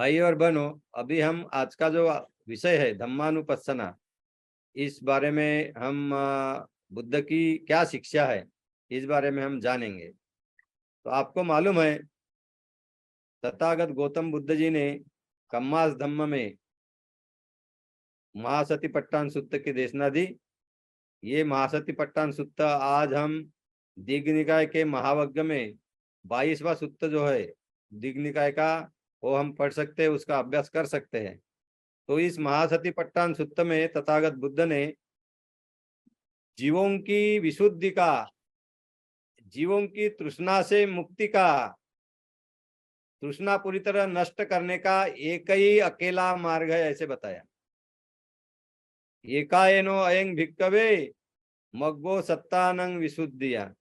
भाई और बहनों, अभी हम आज का जो विषय है धम्मानुपස්සना, इस बारे में हम बुद्ध की क्या शिक्षा है, इस बारे में हम जानेंगे। तो आपको मालूम है, तथागत गौतम बुद्ध जी ने कम्मास धम्म में महासतिपट्टान सुत्त की देशना दी। ये महासतिपट्टान सुत्त आज हम दीघ निकाय के महावग्ग में 22वां सुत्त जो है दीघ निकाय का, वो हम पढ़ सकते हैं, उसका अभ्यास कर सकते हैं। तो इस महासतिपट्टान सुत्त में तथागत बुद्ध ने जीवों की विशुद्धि का, जीवों की तृष्णा से मुक्ति का, तृष्णा पूरी तरह नष्ट करने का एक ही अकेला मार्ग है, ऐसे बताया। एकाएनो अयं भिक्कवे मग्गो सत्तानंग विशुद्धिया,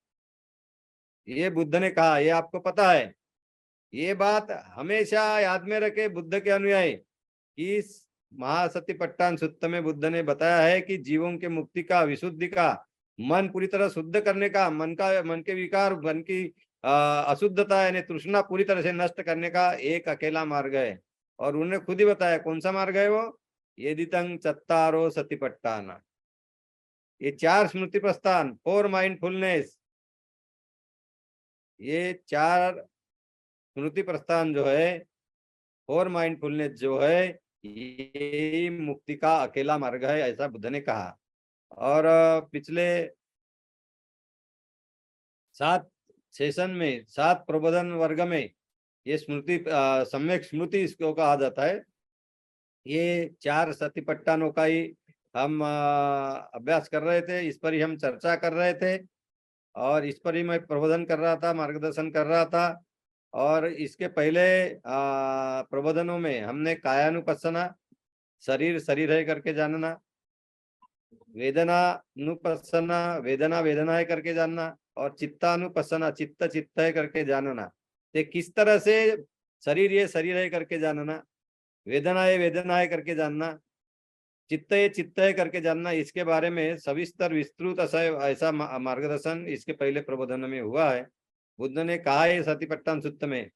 ये बुद्ध ने कहा। ये आपको पता है, ये बात हमेशा याद में रखे बुद्ध के अनुयायी। इस महासतिपट्टान सुत्त में बुद्ध ने बताया है कि जीवों के मुक्ति का, विशुद्धि का, मन पूरी तरह शुद्ध करने का, मन के विकार, मन की अशुद्धता यानी तृष्णा पूरी तरह से नष्ट करने का एक अकेला मार्ग है। और उन्होंने खुद ही बताया कौन सा मार्ग है वो। यदितं चत्तारो सतिपट्टाना, ये 4 स्मृति प्रस्थान, 4 माइंडफुलनेस, ये 4 स्मृति प्रस्थान जो है, 4 माइंडफुलनेस जो है, ये मुक्ति का अकेला मार्ग है, ऐसा बुद्ध ने कहा। और पिछले 7 सेशन में, 7 प्रबोधन वर्ग में ये स्मृति, सम्यक स्मृति इसको कहा जाता है। ये 4 सतिपट्टानों का ही हम अभ्यास कर रहे थे, इस पर ही हम चर्चा कर रहे थे, और इस पर ही मैं प्रबोधन कर रहा था, मार्गदर्शन कर रहा था। और इसके पहले प्रबोधनों में हमने कायानुपස්සना, शरीर शरीर है करके जानना, वेदनानुपස්සना, वेदना वेदना है करके जानना, और चित्तानुपස්සना, चित्त चित्त है करके जानना। ते किस तरह से शरीर ये शरीर है करके जानना, वेदना है करके जानना, चित्त ये चित्त है करके जानना, इसके बारे में सविस्तर विस्तृत ऐसा मार्गदर्शन इसके पहले प्रबोधन में हुआ है। बुद्ध ने कहा है सतिपट्टान सुत्त में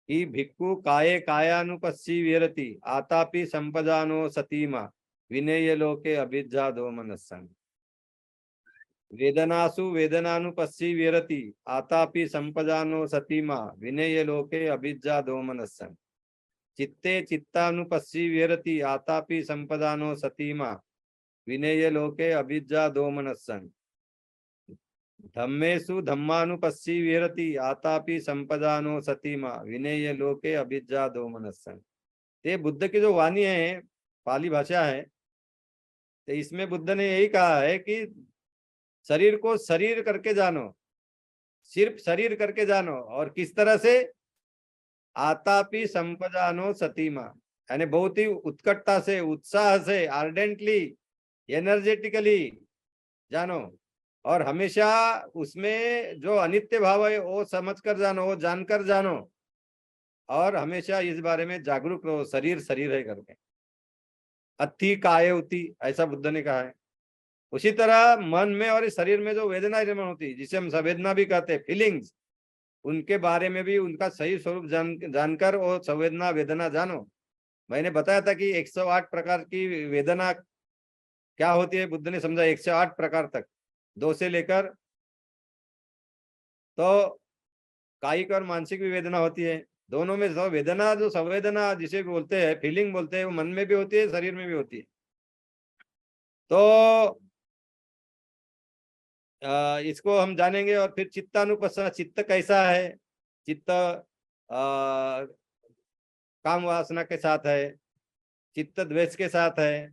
कि भिक्खु काये कायानुपस्सी विहरति आतापि संपजानो सतीमा विनेय लोके अभिज्जा दो मनस्संग। वेदनासु वेदनानुपस्सी विहरति आतापि संपजानो सतीमा विनेय लोके अभिज्जा दो मनस्संग। चित्ते चित्तानुपस्सी विहरति आतापि संपदानो सतीमा विनेय लोके अभिज्जा दो मनस्संग। धम्मेषु धम्मानुपस्सी विहरति आतापि संपदानो सतीमा विनेय लोके अभिज्जा दो मनस्संग। ये बुद्ध की जो वाणी है, पाली भाषा है, तो इसमें बुद्ध ने यही कहा है कि शरीर को शरीर करके जानो, सिर्फ शरीर करके जानो। और किस तरह से, आतापि संपदानो सतीमा, यानी बहुत ही उत्कटता से, उत्साह से, आर्डेंटली, एनर्जेटिकली जानो। और हमेशा उसमें जो अनित्य भाव है वो समझ कर जानो, वो जानकर जानो, और हमेशा इस बारे में जागरूक रहो, शरीर शरीर है करके। अति काय उति, ऐसा बुद्ध ने कहा है। उसी तरह मन में और इस शरीर में जो वेदना निर्माण होती है, जिसे हम संवेदना भी कहते हैं, फीलिंग्स, उनके बारे में भी उनका सही स्वरूप जानकर वो संवेदना वेदना जानो। मैंने बताया था कि 108 प्रकार की वेदना क्या होती है, बुद्ध ने समझा 108 प्रकार तक, 2 से लेकर। तो कायिक और मानसिक भी वेदना होती है, दोनों में जो वेदना, जो संवेदना जिसे बोलते हैं, फीलिंग बोलते हैं, वो मन में भी होती है, शरीर में भी होती है। तो इसको हम जानेंगे। और फिर चित्तानुपස්සना, चित्त कैसा है, चित्त काम वासना के साथ है, चित्त द्वेष के साथ है।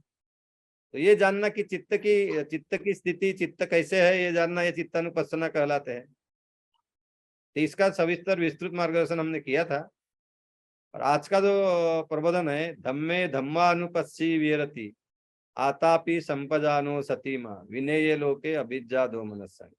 तो ये जानना कि चित्त की स्थिति, चित्त कैसे है, ये जानना, ये चित्तानुपස්සना कहलाते हैं। तो इसका सविस्तर विस्तृत मार्गदर्शन हमने किया था। और आज का जो प्रबोधन है, धम्मे धम्मानुपस्सी विहरति आतापि संपजानो सतीमा विनेय लोके अभिज्जा दो मनस्संग।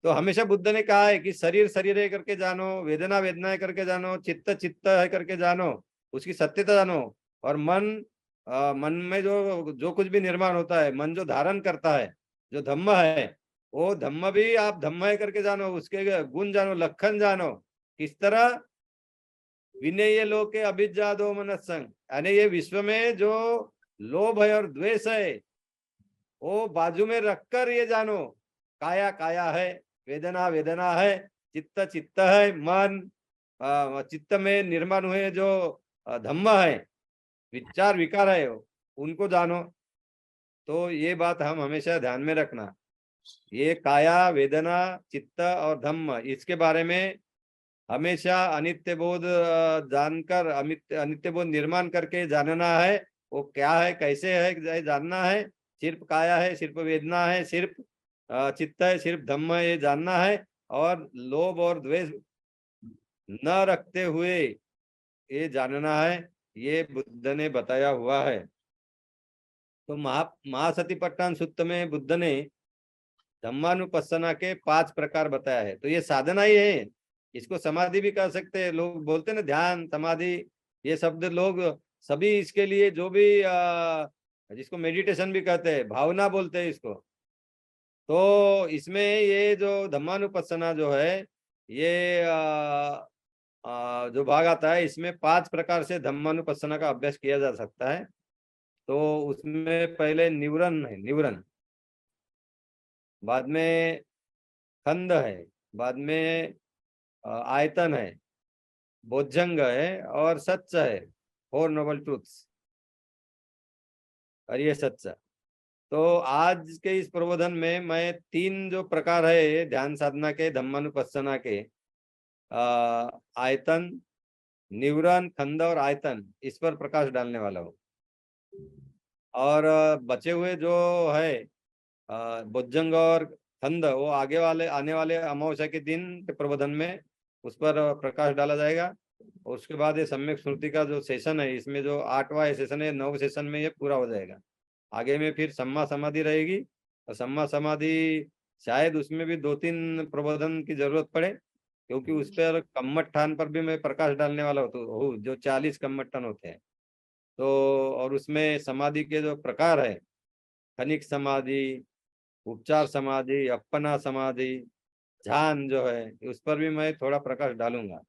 तो हमेशा बुद्ध ने कहा है कि शरीर शरीर है करके जानो, वेदना वेदना है करके जानो, चित्त चित्त है करके जानो, उसकी सत्यता जानो। और मन में जो जो कुछ भी निर्माण होता है, मन जो धारण करता है, जो धम्म है, वो धम्म भी आप धम्म है करके जानो, उसके गुण जानो, लक्षण जानो। किस तरह, विनय लोके अभिज्ञादो मनस्संग, यानी ये विश्व में जो लोभ है और द्वेष है वो बाजू में रखकर ये जानो, काया काया है, वेदना वेदना है, चित्त चित्त है, मन चित्त में निर्माण हुए जो धम्म है, विचार विकार है, उनको जानो। तो ये बात हम हमेशा ध्यान में रखना, ये काया वेदना चित्त और धम्म, इसके बारे में हमेशा अनित्य बोध जानकर, अनित्य बोध निर्माण करके जानना है वो क्या है, कैसे है जानना है। सिर्फ काया है, सिर्फ वेदना है, सिर्फ चित्त है, सिर्फ धम्म है, ये जानना है। और लोभ और द्वेष न रखते हुए ये जानना है, ये बुद्ध ने बताया हुआ है। तो महासतिपट्टन सूक्त में बुद्ध ने धम्मानुपස්සना के 5 प्रकार बताया है। तो ये साधना ही है, इसको समाधि भी कह सकते हैं। लोग बोलते हैं ना ध्यान समाधि, ये शब्द लोग सभी इसके लिए जो भी जिसको मेडिटेशन भी कहते हैं, भावना बोलते हैं इसको। तो इसमें ये जो धम्मानुपස්සना जो है, ये जो भाग आता है, इसमें 5 प्रकार से धम्मानुपස්සना का अभ्यास किया जा सकता है। तो उसमें पहले निवरण है, निवरण, बाद में खंड है, बाद में आयतन है, बोधजंग है और सच्च है, 4 नोबल ट्रूथ्स, और ये सच्चा। तो आज के इस प्रबोधन में मैं 3 जो प्रकार है ध्यान साधना के, धम्मानुपස්සना के, आयतन, निवरण, खंड और आयतन, इस पर प्रकाश डालने वाला हूँ। और बचे हुए जो है बोधजंग और खंड, वो आगे वाले आने वाले अमावस्या के दिन के प्रबोधन में उस पर प्रकाश डाला जाएगा। और उसके बाद ये सम्यक स्मृति का जो सेशन है, इसमें जो 8वां सेशन है, 9वें सेशन में ये पूरा हो जाएगा। आगे में फिर सम्मा समाधि रहेगी, और सम्मा समाधि शायद उसमें भी 2-3 प्रबोधन की जरूरत पड़े, क्योंकि उस पर कम्मठान पर भी मैं प्रकाश डालने वाला हूँ, जो 40 कम्मठान होते हैं। तो और उसमें समाधि के जो प्रकार है, खनिक समाधि, उपचार समाधि, अपना समाधि, ध्यान जो है, उस पर भी मैं थोड़ा प्रकाश डालूंगा।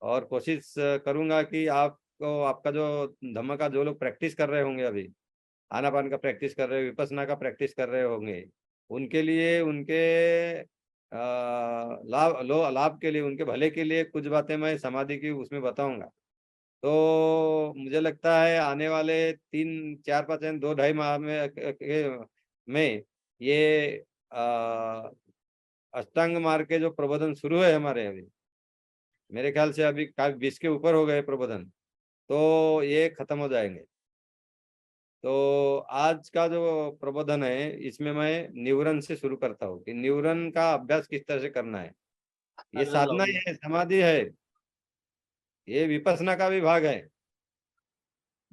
और कोशिश करूंगा कि आपको, आपका जो धम्म का जो लोग प्रैक्टिस कर रहे होंगे, अभी आनापान का प्रैक्टिस कर रहे हो, विपස්සना का प्रैक्टिस कर रहे होंगे, उनके लिए, उनके लाभ के लिए, उनके भले के लिए कुछ बातें मैं समाधि की उसमें बताऊंगा। तो मुझे लगता है आने वाले 3-4-5 2-2.5 माह में ये अष्टांग मार्ग के जो प्रबोधन शुरू है हमारे, अभी मेरे ख्याल से अभी 20 के ऊपर हो गए प्रबोधन, तो ये खत्म हो जाएंगे। तो आज का जो प्रबोधन है, इसमें मैं निवरण से शुरू करता हूँ कि निवरण का अभ्यास किस तरह से करना है। ये साधना ही है, समाधि है, ये विपස්සना का भी भाग है।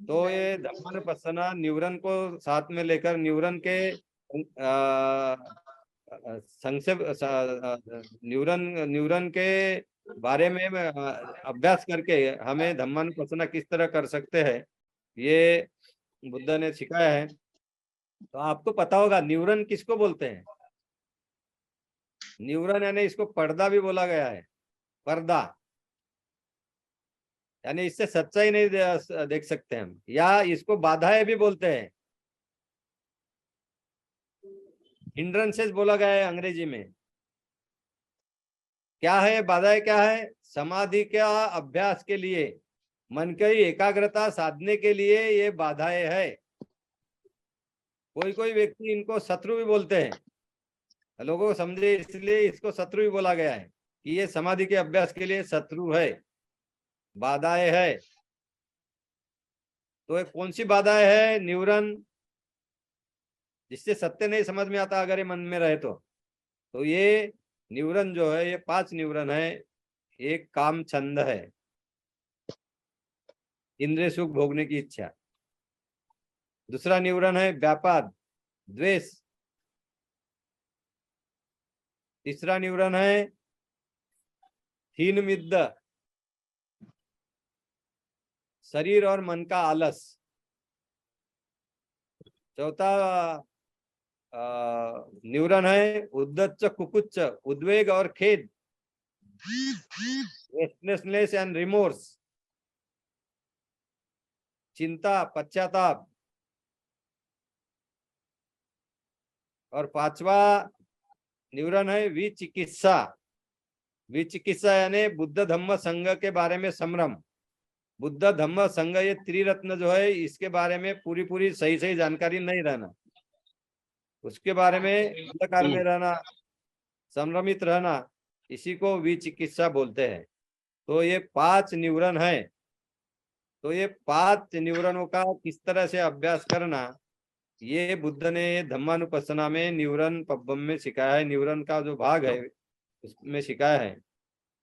तो ये धम्मानुपස්සना निवरण को साथ में लेकर, निवरण के संक्षेप, न्यूरन न्यूरन के बारे में अभ्यास करके हमें धम्मानुपස්සना किस तरह कर सकते हैं, ये बुद्ध ने सिखाया है। तो आपको पता होगा न्यूरन किसको बोलते हैं। न्यूरन यानी इसको पर्दा भी बोला गया है, पर्दा, यानी इससे सच्चाई नहीं देख सकते हम, या इसको बाधाएं भी बोलते हैं, हिंड्रेंसेस बोला गया है अंग्रेजी में। क्या है बाधाएं, क्या है? समाधि का अभ्यास के लिए, मन की एकाग्रता साधने के लिए ये बाधाएं है। कोई कोई व्यक्ति इनको शत्रु भी बोलते हैं, लोगों को समझे इसलिए इसको शत्रु भी बोला गया है कि ये समाधि के अभ्यास के लिए शत्रु है, बाधाएं है। तो ये कौन सी बाधाएं है? न्यूरन, जिससे सत्य नहीं समझ में आता अगर ये मन में रहे तो ये न्यूरन जो है, ये 5 न्यूरन है। एक काम छंद है, इंद्रिय सुख भोगने की इच्छा। दूसरा न्यूरन है व्यापाद, द्वेष। तीसरा न्यूरन है हीन मिद्द, शरीर और मन का आलस। चौथा न्यूरन है उद्दच्च कुकुच्च, उद्वेग और खेद, रेस्टलेसनेस एंड रिमोर्स। चिंता, पश्चाताप। और पांचवा न्यूरन है विचिकित्सा। विचिकित्सा यानी बुद्ध धम्म संघ के बारे में संभ्रम। बुद्ध धम्म संघ ये त्रिरत्न जो है इसके बारे में पूरी पूरी सही सही जानकारी नहीं रहना, उसके बारे में अंधकार में रहना, संभ्रमित रहना, इसी को विचिकित्सा बोलते हैं। तो ये 5 न्यूरन है। तो ये 5 न्यूरनों का किस तरह से अभ्यास करना, ये बुद्ध ने धम्मानुपස්සना में न्यूरन पब्बम में सिखाया है। न्यूरन का जो भाग है उसमें सिखाया है।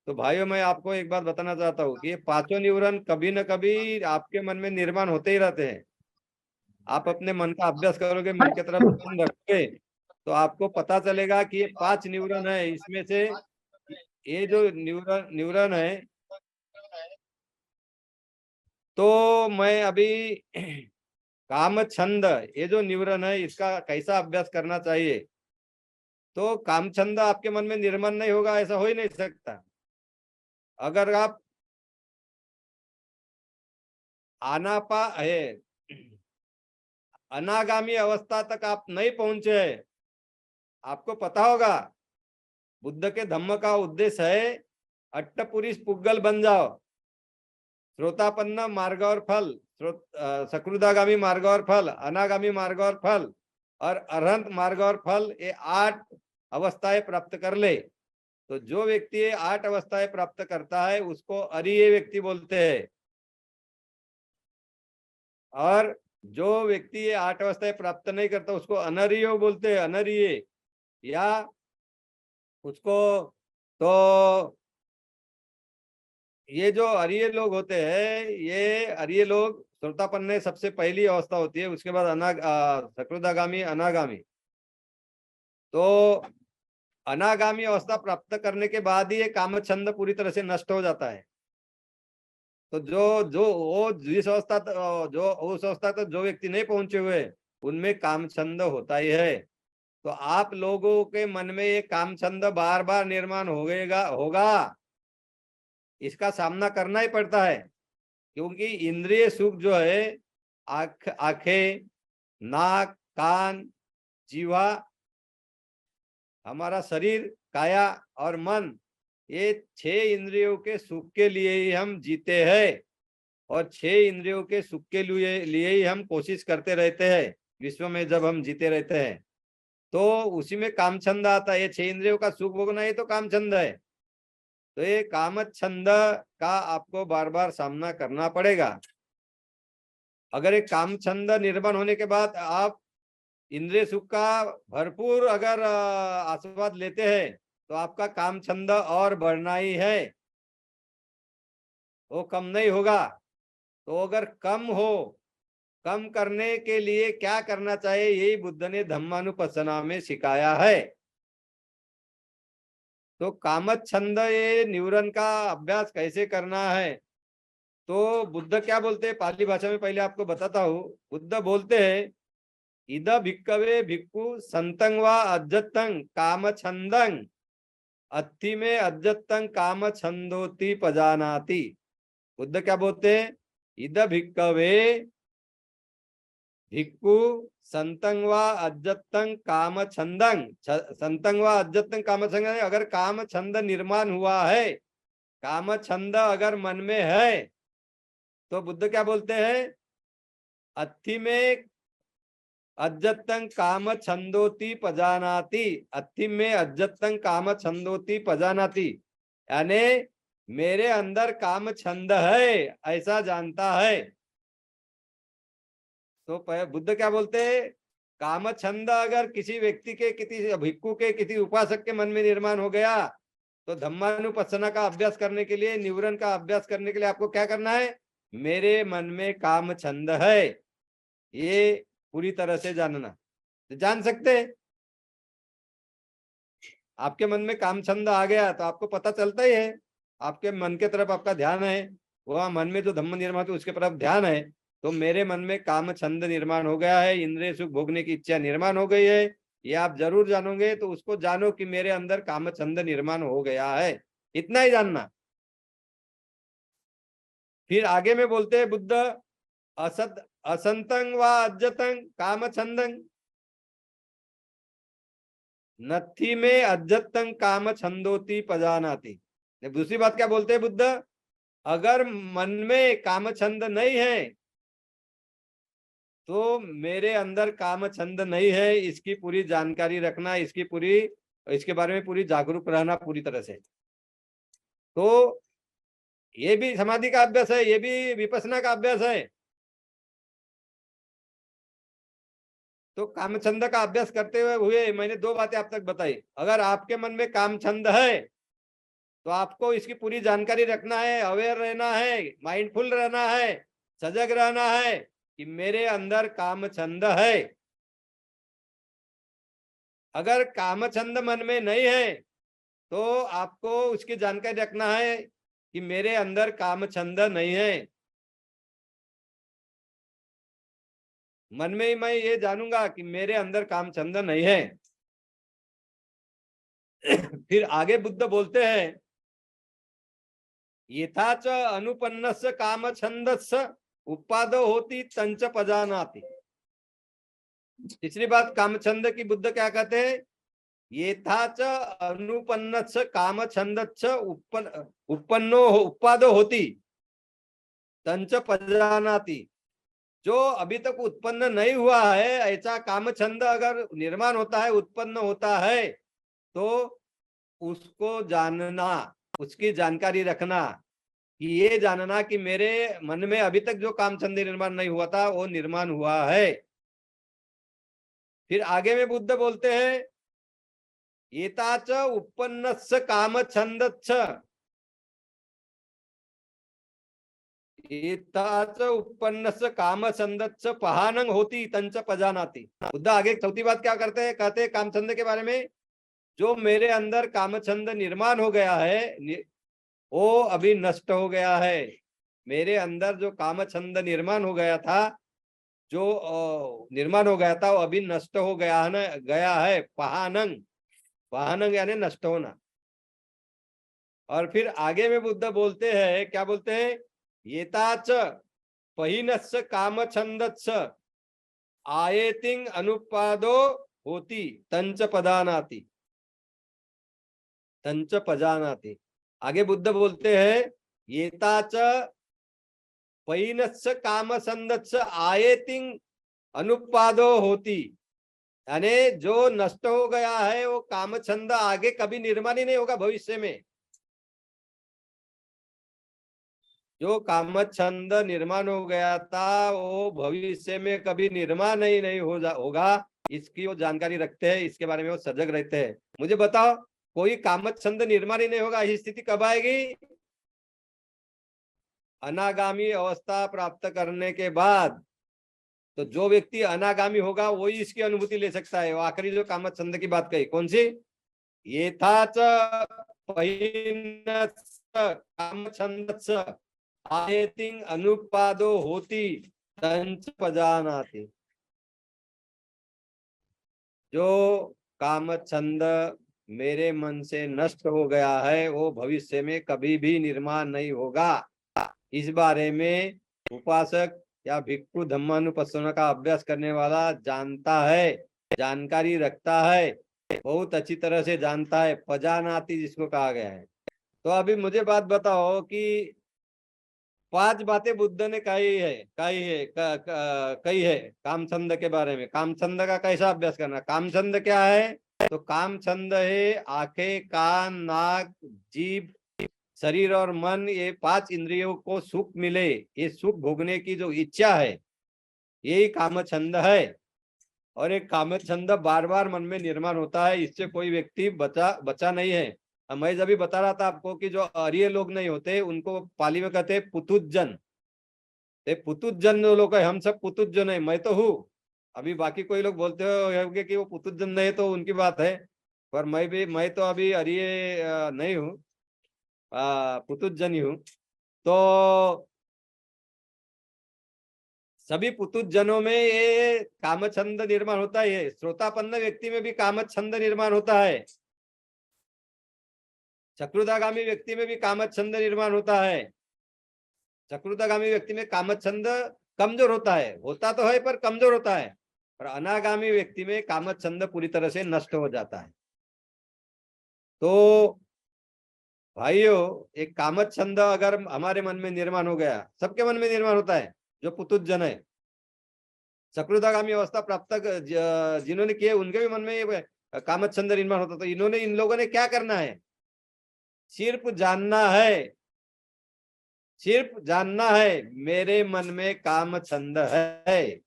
तो भाइयों, मैं आपको एक बात बताना चाहता हूँ कि ये 5 न्यूरन कभी न कभी आपके मन में निर्माण होते ही रहते हैं। आप अपने मन का अभ्यास करोगे, मन की तरफ ध्यान रखोगे, तो आपको पता चलेगा कि ये 5 न्यूरन है। इसमें से ये जो न्यूरन है, तो मैं अभी काम छंद, ये जो न्यूरन है इसका कैसा अभ्यास करना चाहिए। तो काम छंद आपके मन में निर्माण नहीं होगा, ऐसा हो ही नहीं सकता। अगर आप आनापा है अनागामी अवस्था तक आप नहीं पहुंचे, आपको पता होगा बुद्ध के धम्म का उद्देश्य है अट्टपुरुष पुग्गल बन जाओ, श्रोतापन्न मार्ग और फल, सकृदागामी मार्ग और फल, अनागामी मार्ग और फल और अरहंत मार्ग और फल, ये 8 अवस्थाएं प्राप्त कर ले। तो जो व्यक्ति ये 8 अवस्थाएं प्राप्त करता है उसको अरिय व्यक्ति बोलते हैं। और जो व्यक्ति ये 8 अवस्थाएं प्राप्त नहीं करता उसको अनरिय बोलते हैं, अनरिय। या उसको, तो ये जो अरिय लोग होते हैं, ये अरिय लोग श्रोतापन्न सबसे पहली अवस्था होती है, उसके बाद सकृदागामी, अनागामी। तो अनागामी अवस्था प्राप्त करने के बाद ही ये काम छंद पूरी तरह से नष्ट हो जाता है। तो जो जो वो जिस अवस्था जो उस अवस्था तक जो व्यक्ति नहीं पहुंचे हुए उनमें काम छंद होता ही है। तो आप लोगों के मन में ये काम छंद बार बार निर्माण होगा, इसका सामना करना ही पड़ता है। क्योंकि इंद्रिय सुख जो है, आंखें, नाक, कान, जीवा, हमारा शरीर, काया और मन, ये 6 इंद्रियों के सुख के लिए ही हम जीते हैं। और 6 इंद्रियों के सुख के लिए ही हम कोशिश करते रहते हैं विश्व में। जब हम जीते रहते हैं तो उसी में काम छंद आता है। ये 6 इंद्रियों का सुख भोगना ही तो काम छंद है। तो ये काम छंद का आपको बार बार सामना करना पड़ेगा। अगर एक काम छंद निर्माण होने के बाद आप इंद्रिय सुख का भरपूर अगर आस्वाद लेते हैं तो आपका काम छंद और बढ़ना ही है, वो कम नहीं होगा। तो अगर कम करने के लिए क्या करना चाहिए, यही बुद्ध ने धम्मानुपස්සना में सिखाया है। तो कामत छंद, ये न्यूरन का अभ्यास कैसे करना है, तो बुद्ध क्या बोलते हैं पाली भाषा में, पहले आपको बताता हूँ। बुद्ध बोलते हैं इद भिक्कवे भिक्खु संतं वा अज्जतं काम छंदं अत्थि में अज्जतं काम छंदोति पजानाति। बुद्ध क्या बोलते हैं, इद भिक्कवे भिक्खु संतं वा अज्जतं काम छंदं, संतं वा अज्जतं काम छंदं, अगर काम छंद निर्माण हुआ है, काम छंद अगर मन में है, तो बुद्ध क्या बोलते हैं, अत्थि में अज्जतं काम छंदोति पजानाति, अत्थि में अज्जतं काम छंदोति पजानाति, यानी मेरे अंदर काम छंद है ऐसा जानता है। तो बुद्ध क्या बोलते हैं, काम छंद अगर किसी व्यक्ति के, किसी भिक्खु के, किसी उपासक के मन में निर्माण हो गया, तो धम्मानुपස්සना का अभ्यास करने के लिए, न्यूरन का अभ्यास करने के लिए आपको क्या करना है, मेरे मन में काम छंद है, ये पूरी तरह से जानना। तो जान सकते हैं, आपके मन में काम छंद आ गया तो आपको पता चलता ही है, आपके मन के तरफ आपका ध्यान है, वह मन में जो धम्म निर्माण है उसके तरफ ध्यान है, तो मेरे मन में काम छंद निर्माण हो गया है, इंद्रिय सुख भोगने की इच्छा निर्माण हो गई है, ये आप जरूर जानोगे। तो उसको जानो कि मेरे अंदर काम छंद निर्माण हो गया है, इतना ही जानना। फिर आगे में बोलते हैं बुद्ध, असत असंतं वा अज्जतं काम छंदं नथी में अज्जतं काम छंदोती पजानाती। दूसरी बात क्या बोलते हैं बुद्ध, अगर मन में काम छंद नहीं है तो मेरे अंदर काम छंद नहीं है, इसकी पूरी जानकारी रखना, इसके बारे में पूरी जागरूक रहना पूरी तरह से। तो ये भी समाधि का अभ्यास है, ये भी विपස්සना का अभ्यास है। तो काम छंद का अभ्यास करते हुए मैंने दो बातें आप तक बताई। अगर आपके मन में काम छंद है तो आपको इसकी पूरी जानकारी रखना है, अवेयर रहना है, माइंडफुल रहना है, सजग रहना है कि मेरे अंदर काम छंद है। अगर काम छंद मन में नहीं है तो आपको उसकी जानकारी रखना है कि मेरे अंदर काम छंद नहीं है। मन में ही मैं ये जानूंगा कि मेरे अंदर काम छंद नहीं है। फिर आगे बुद्ध बोलते हैं, यथाच अनुपन्नस्य काम छंदस्य उपादो होती तंच पजानाति। तीसरी बात काम छंद की बुद्ध क्या कहते हैं, येथाच अनुपन्नस्य काम छंदस्य उपन्नो उपादो होती तंच पजानाति। जो अभी तक उत्पन्न नहीं हुआ है ऐसा काम छंद अगर निर्माण होता है, उत्पन्न होता है, तो उसको जानना, उसकी जानकारी रखना कि ये जानना कि मेरे मन में अभी तक जो काम छंद निर्माण नहीं हुआ था वो निर्माण हुआ है। फिर आगे में बुद्ध बोलते हैं, एताच उत्पन्नस्य काम छंदच्छ एताच उत्पन्नस्य काम छंदच्छ पहानंग होती तंच पजानाति। बुद्ध आगे चौथी बात क्या करते हैं, कहते हैं काम छंद के बारे में, जो मेरे अंदर काम छंद निर्माण हो गया है वो अभी नष्ट हो गया है। मेरे अंदर जो काम छंद निर्माण हो गया था, जो निर्माण हो गया था वो अभी नष्ट हो गया है, ना गया है। पहानंग, पहानंग यानी नष्ट होना। और फिर आगे में बुद्ध बोलते हैं, क्या बोलते हैं, येताच पहिनस्य काम छंदस्य आयतिंग अनुपादो होती तंच पदानाति तंच पजानाति। आगे बुद्ध बोलते हैं, येताच पहिनस्य काम छंदस्य आयतिंग अनुपादो होती, यानी जो नष्ट हो गया है वो काम छंद आगे कभी निर्माण ही नहीं होगा भविष्य में। जो काम छंद निर्माण हो गया था वो भविष्य में कभी निर्माण ही नहीं होगा, इसकी वो जानकारी रखते हैं, इसके बारे में वो सजग रहते हैं। मुझे बताओ, कोई काम छंद निर्माण ही नहीं होगा, ये स्थिति कब आएगी, अनागामी अवस्था प्राप्त करने के बाद। तो जो व्यक्ति अनागामी होगा वही इसकी अनुभूति ले सकता है। वो आखिरी जो काम छंद की बात कही कौन सी, येथाच काम छंदस्य आयतिंग अनुपादो होती तंच पजानाति। जो काम छंद मेरे मन से नष्ट हो गया है वो भविष्य में कभी भी निर्माण नहीं होगा। इस बारे में उपासक या भिक्षु धम्मानुपස්සना का अभ्यास करने वाला जानता है, जानकारी रखता है, बहुत अच्छी तरह से जानता है, पजानाति जिसको कहा गया है। तो अभी मुझे बात बताओ कि 5 बातें बुद्ध ने कही है काम छंद के बारे में। काम छंद का कैसा अभ्यास करना, काम छंद क्या है, तो काम छंद है आंखें, कान, नाक, जीभ, शरीर और मन, ये 5 इंद्रियों को सुख मिले, ये सुख भोगने की जो इच्छा है, यही काम छंद है। और एक काम छंद बार बार मन में निर्माण होता है, इससे कोई व्यक्ति बचा नहीं है। मैं जब भी बता रहा था आपको कि जो आर्य लोग नहीं होते उनको पाली में कहते हैं पुतुजन। पुतुजन जो लोग है, हम सब पुतुजन है, मैं तो हूँ। अभी बाकी कोई लोग बोलते हो कि वो पुतुजन नहीं, तो उनकी बात है, पर मैं तो अभी आर्य नहीं हूँ, पुतुजन ही हूँ। तो सभी पुतुजनों में ये कामछंद निर्माण होता है। श्रोतापन्न व्यक्ति में भी कामछंद निर्माण होता है, चक्रुतागामी व्यक्ति में भी कामछंद निर्माण होता है। चक्रुतागामी व्यक्ति में कामछंद कमजोर होता तो है पर कमजोर होता है। और अनागामी व्यक्ति में कामछंद पूरी तरह से नष्ट हो जाता है। तो भाइयों, एक कामछंद अगर हमारे मन में निर्माण हो गया, सबके मन में निर्माण होता है, जो पुतुजन है, सकृदागामी अवस्था प्राप्त जिन्होंने किए उनके भी मन में ये कामछंद निर्माण होता। तो इन्होंने, इन लोगों ने क्या करना है, सिर्फ जानना है, सिर्फ जानना है मेरे मन में कामछंद है।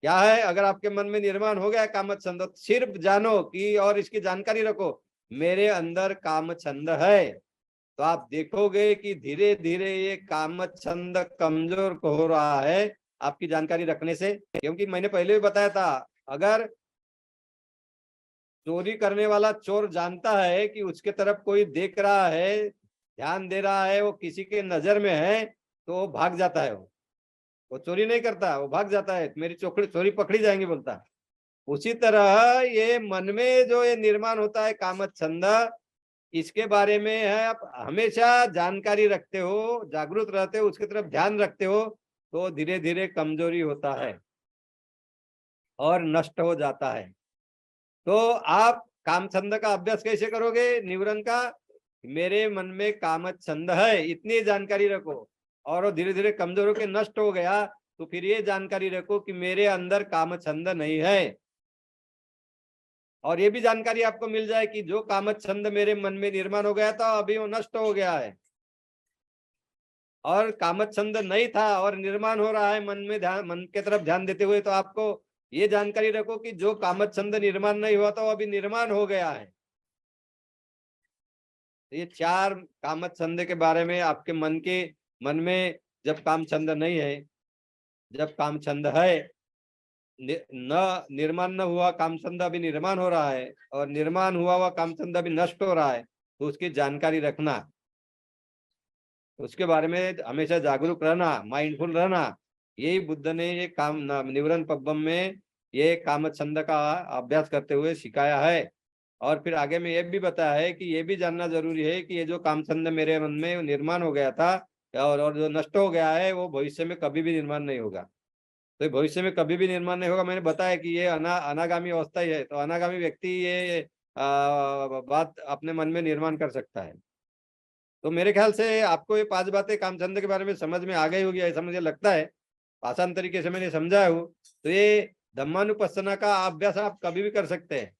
क्या है, अगर आपके मन में निर्माण हो गया कामछंद, तो सिर्फ जानो कि, और इसकी जानकारी रखो, मेरे अंदर कामछंद है। तो आप देखोगे कि धीरे धीरे ये कामछंद कमजोर हो रहा है आपकी जानकारी रखने से। क्योंकि मैंने पहले भी बताया था, अगर चोरी करने वाला चोर जानता है कि उसके तरफ कोई देख रहा है, ध्यान दे रहा है, वो किसी के नजर में है, तो वो भाग जाता है। वो चोरी नहीं करता, वो भाग जाता है, मेरी चोरी पकड़ी जाएंगी बोलता। उसी तरह ये मन में जो ये निर्माण होता है कामछंद, इसके बारे में है आप हमेशा जानकारी रखते हो, जागरूक रहते हो, उसकी तरफ ध्यान रखते हो, तो धीरे धीरे कमजोरी होता है और नष्ट हो जाता है। तो आप कामछंद का अभ्यास कैसे करोगे, निवरण का, मेरे मन में कामछंद है, इतनी जानकारी रखो। और वो धीरे धीरे कमजोर होकर नष्ट हो गया, तो फिर ये जानकारी रखो कि मेरे अंदर कामछंद नहीं है। और ये भी जानकारी आपको मिल जाए कि जो कामछंद मेरे मन में निर्माण हो गया था, अभी वो नष्ट हो गया है। और कामछंद नहीं था और निर्माण हो रहा है मन में, ध्यान, मन के तरफ ध्यान देते हुए, तो आपको ये जानकारी रखो कि जो कामछंद निर्माण नहीं हुआ था, वो अभी निर्माण हो गया है। ये 4 कामछंद के बारे में आपके मन में जब कामछंद नहीं है, जब कामछंद है, न निर्माण न हुआ कामछंद अभी निर्माण हो रहा है, और निर्माण हुआ कामछंद अभी नष्ट हो रहा है, तो उसकी जानकारी रखना, उसके बारे में हमेशा जागरूक रहना, माइंडफुल रहना। यही बुद्ध ने ये निवरण पब्बम में ये कामछंद का अभ्यास करते हुए सिखाया है। और फिर आगे में ये भी बताया है कि ये भी जानना जरूरी है कि ये जो कामछंद मेरे मन में निर्माण हो गया था और जो नष्ट हो गया है, वो भविष्य में कभी भी निर्माण नहीं होगा। तो भविष्य में कभी भी निर्माण नहीं होगा, मैंने बताया कि ये अनागामी अवस्था ही है। तो अनागामी व्यक्ति ये बात अपने मन में निर्माण कर सकता है। तो मेरे ख्याल से आपको ये 5 बातें कामचंद के बारे में समझ में आ गई होगी, ऐसा मुझे लगता है। आसान तरीके से मैंने समझाया हूँ। तो ये धम्मानुपස්සना का अभ्यास आप कभी भी कर सकते हैं,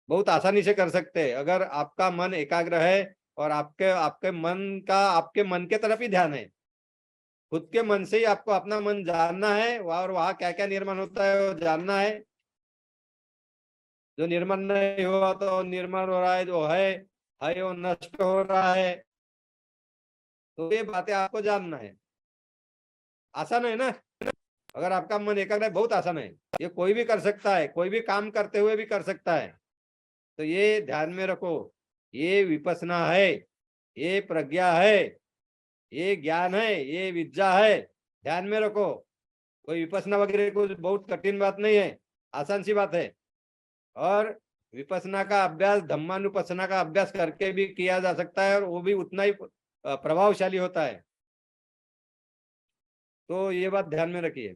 बहुत आसानी से कर सकते हैं, अगर आपका मन एकाग्र है और आपके मन के तरफ ही ध्यान है। खुद के मन से ही आपको अपना मन जानना है, और वहां क्या क्या निर्माण होता है वो जानना है। जो निर्माण नहीं हुआ तो निर्माण हो रहा है, जो है वो नष्ट हो रहा है। तो ये बातें आपको जानना है। आसान है ना, अगर आपका मन एकाग्र है, बहुत आसान है। ये कोई भी कर सकता है, कोई भी काम करते हुए भी कर सकता है। तो ये ध्यान में रखो, ये विपස්සना है, ये प्रज्ञा है, ये ज्ञान है, ये विद्या है। ध्यान में रखो, कोई विपස්සना वगैरह कुछ बहुत कठिन बात नहीं है, आसान सी बात है। और विपස්සना का अभ्यास धम्मानुपස්සना का अभ्यास करके भी किया जा सकता है, और वो भी उतना ही प्रभावशाली होता है। तो ये बात ध्यान में रखिए।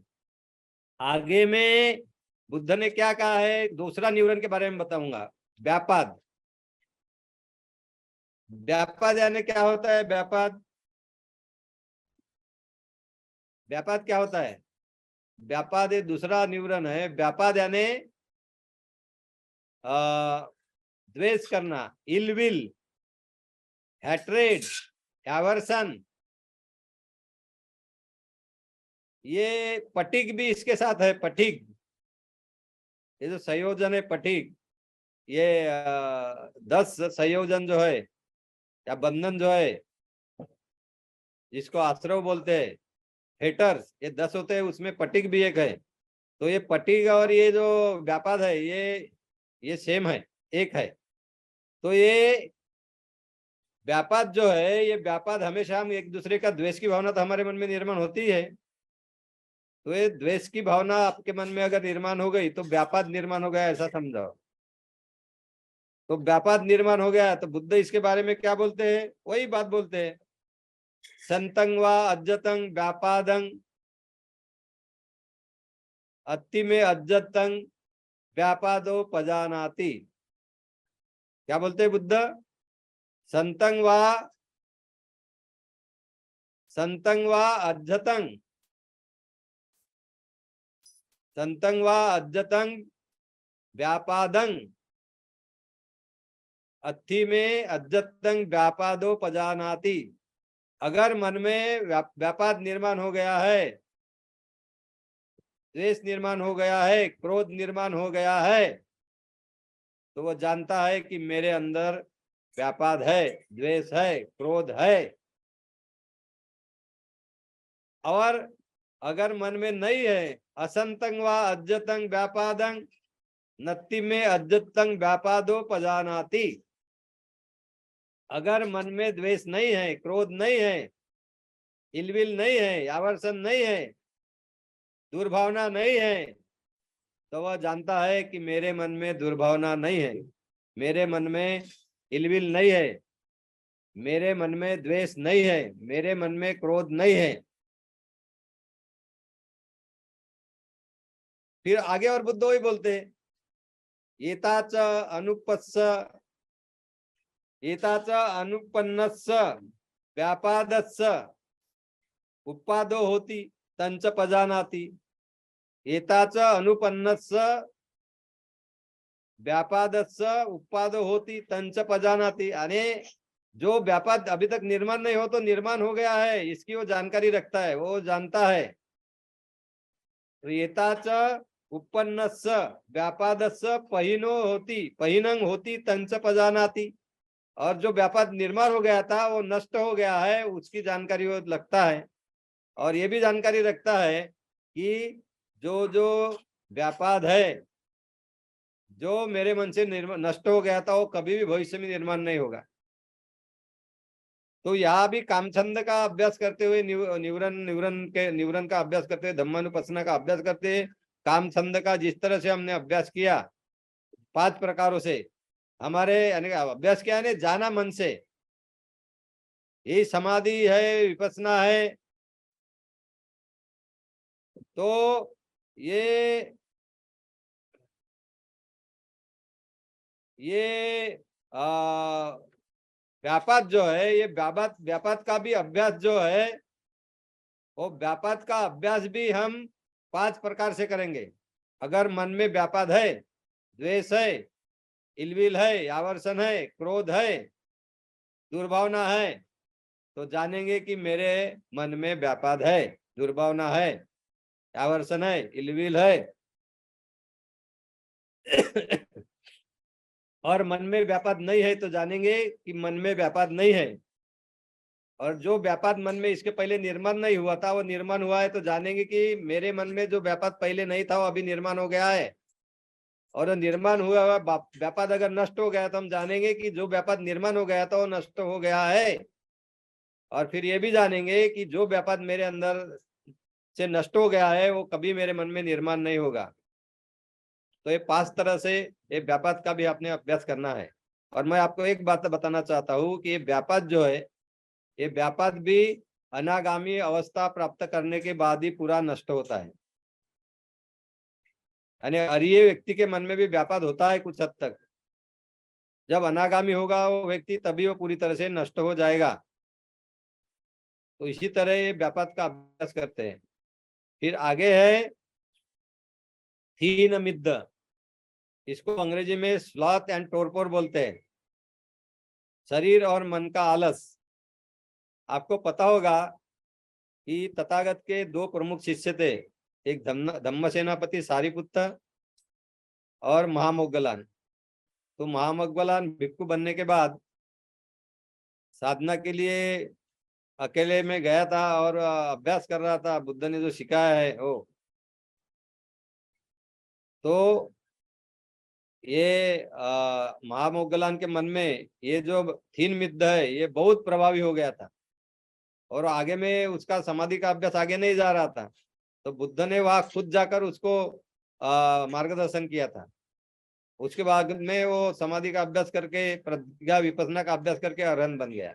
आगे में बुद्ध ने क्या कहा है, दूसरा निवरण के बारे में बताऊंगा, व्यापाद। व्यापाद यानी क्या होता है, व्यापाद, व्यापाद क्या होता है? व्यापाद ये दूसरा निवरण है। व्यापाद यानी द्वेष करना, इल विल, हैट्रेड, एवर्सन। ये पटिक भी इसके साथ है, पटिक, ये जो संयोजन है पटिक, ये 10 संयोजन जो है या बंधन जो है, जिसको आश्रव बोलते हैं, हेटर्स, ये 10 होते हैं, उसमें पटिक भी एक है। तो ये पटिक और ये जो व्यापाद है, ये सेम है, एक है। तो ये व्यापाद जो है, ये व्यापाद हमेशा हम एक दूसरे का द्वेष की भावना तो हमारे मन में निर्माण होती है। तो ये द्वेष की भावना आपके मन में अगर निर्माण हो गई, तो व्यापाद निर्माण हो गया, ऐसा समझाओ। तो व्यापाद निर्माण हो गया, तो बुद्ध इसके बारे में क्या बोलते हैं, वही बात बोलते हैं। संतं वा अज्जतं व्यापादं अत्ति में अज्जतं व्यापादो पजानाति। क्या बोलते हैं बुद्ध? संतं वा अज्जतं, संतं वा अज्जतं व्यापादं अत्थि में अज्जतं व्यापादो पजानाति। अगर मन में व्यापाद निर्माण हो गया है, द्वेष निर्माण हो गया है, क्रोध निर्माण हो गया है, तो वो जानता है कि मेरे अंदर व्यापाद है, द्वेष है, क्रोध है। और अगर मन में नहीं है, असंतं वा अज्जतं व्यापादं नत्ति में अज्जतं व्यापादो पजानाति। अगर मन में द्वेष नहीं है, क्रोध नहीं है, इलविल नहीं है, आवर्षण नहीं है, दुर्भावना नहीं है, तो वह जानता है कि मेरे मन में दुर्भावना नहीं है, मेरे मन में इलविल नहीं है, मेरे मन में द्वेष नहीं है, मेरे मन में क्रोध नहीं है। फिर आगे और बुद्ध वही बोलते हैं, एताच अनुपस्स एताच अनुपन्नस्स व्यापादस्स उपादो होती तंच पजानाति। एताच अनुपन्नस्स व्यापादस्स उपादो होती तंच पजानाति। यानी जो व्यापाद अभी तक निर्माण नहीं हो तो निर्माण हो गया है, इसकी वो जानकारी रखता है, वो जानता है। एताच उपन्नस्स व्यापादस्स पहिनो होती पहिनंग होती तंच पजानाति। और जो व्यापाद निर्माण हो गया था वो नष्ट हो गया है, उसकी जानकारी वो लगता है। और ये भी जानकारी रखता है कि जो जो व्यापाद है, जो मेरे मन से नष्ट हो गया था, वो कभी भी भविष्य में निर्माण नहीं होगा। तो यहाँ भी कामछंद का अभ्यास करते हुए, निवरण का अभ्यास करते हुए, धम्मानुपස්සना का अभ्यास करते हुए, कामछंद का जिस तरह से हमने अभ्यास किया 5 प्रकारों से, हमारे यानी अभ्यास किया है जाना मन से, ये समाधि है, विपස්සना है। तो ये व्यापाद जो है, ये व्यापाद का भी अभ्यास जो है, वो व्यापाद का अभ्यास भी हम 5 प्रकार से करेंगे। अगर मन में व्यापाद है, द्वेष है, इलविल है, आवर्षण है, क्रोध है, दुर्भावना है, तो जानेंगे कि मेरे मन में व्यापाद है, दुर्भावना है, आवर्षण है, इलविल है। और मन में व्यापाद नहीं है तो जानेंगे कि मन में व्यापाद नहीं है। और जो व्यापाद मन में इसके पहले निर्माण नहीं हुआ था, वो निर्माण हुआ है, तो जानेंगे कि मेरे मन में जो व्यापाद पहले नहीं था वो अभी निर्माण हो गया है। और निर्माण हुआ हुआ व्यापाद अगर नष्ट हो गया तो हम जानेंगे कि जो व्यापाद निर्माण हो गया था वो नष्ट हो गया है। और फिर ये भी जानेंगे कि जो व्यापाद मेरे अंदर से नष्ट हो गया है वो कभी मेरे मन में निर्माण नहीं होगा। तो ये 5 तरह से ये व्यापाद का भी आपने अभ्यास करना है। और मैं आपको एक बात बताना चाहता हूँ कि ये व्यापाद जो है, ये व्यापाद भी अनागामी अवस्था प्राप्त करने के बाद ही पूरा नष्ट होता है। यानी अरिय व्यक्ति के मन में भी व्यापाद होता है कुछ हद तक। जब अनागामी होगा वो व्यक्ति, तभी वो पूरी तरह से नष्ट हो जाएगा। तो इसी तरह ये व्यापाद का अभ्यास करते हैं। फिर आगे है हीन मिद्द, इसको अंग्रेजी में स्लॉथ एंड टोरपोर बोलते हैं, शरीर और मन का आलस। आपको पता होगा कि तथागत के 2 प्रमुख शिष्य थे, एक धम्मसेनापति सारिपुत्र और महामोग्गलान। तो महामोग्गलान भिक्षु बनने के बाद साधना के लिए अकेले में गया था और अभ्यास कर रहा था, बुद्ध ने जो सिखाया है वो। तो ये महामोग्गलान के मन में ये जो थीन मिद्द है ये बहुत प्रभावी हो गया था, और आगे में उसका समाधि का अभ्यास आगे नहीं जा रहा था। तो बुद्ध ने वहां खुद जाकर उसको मार्गदर्शन किया था। उसके बाद में वो समाधि का अभ्यास करके, प्रज्ञा विपස්සना का अभ्यास करके अरहंत बन गया।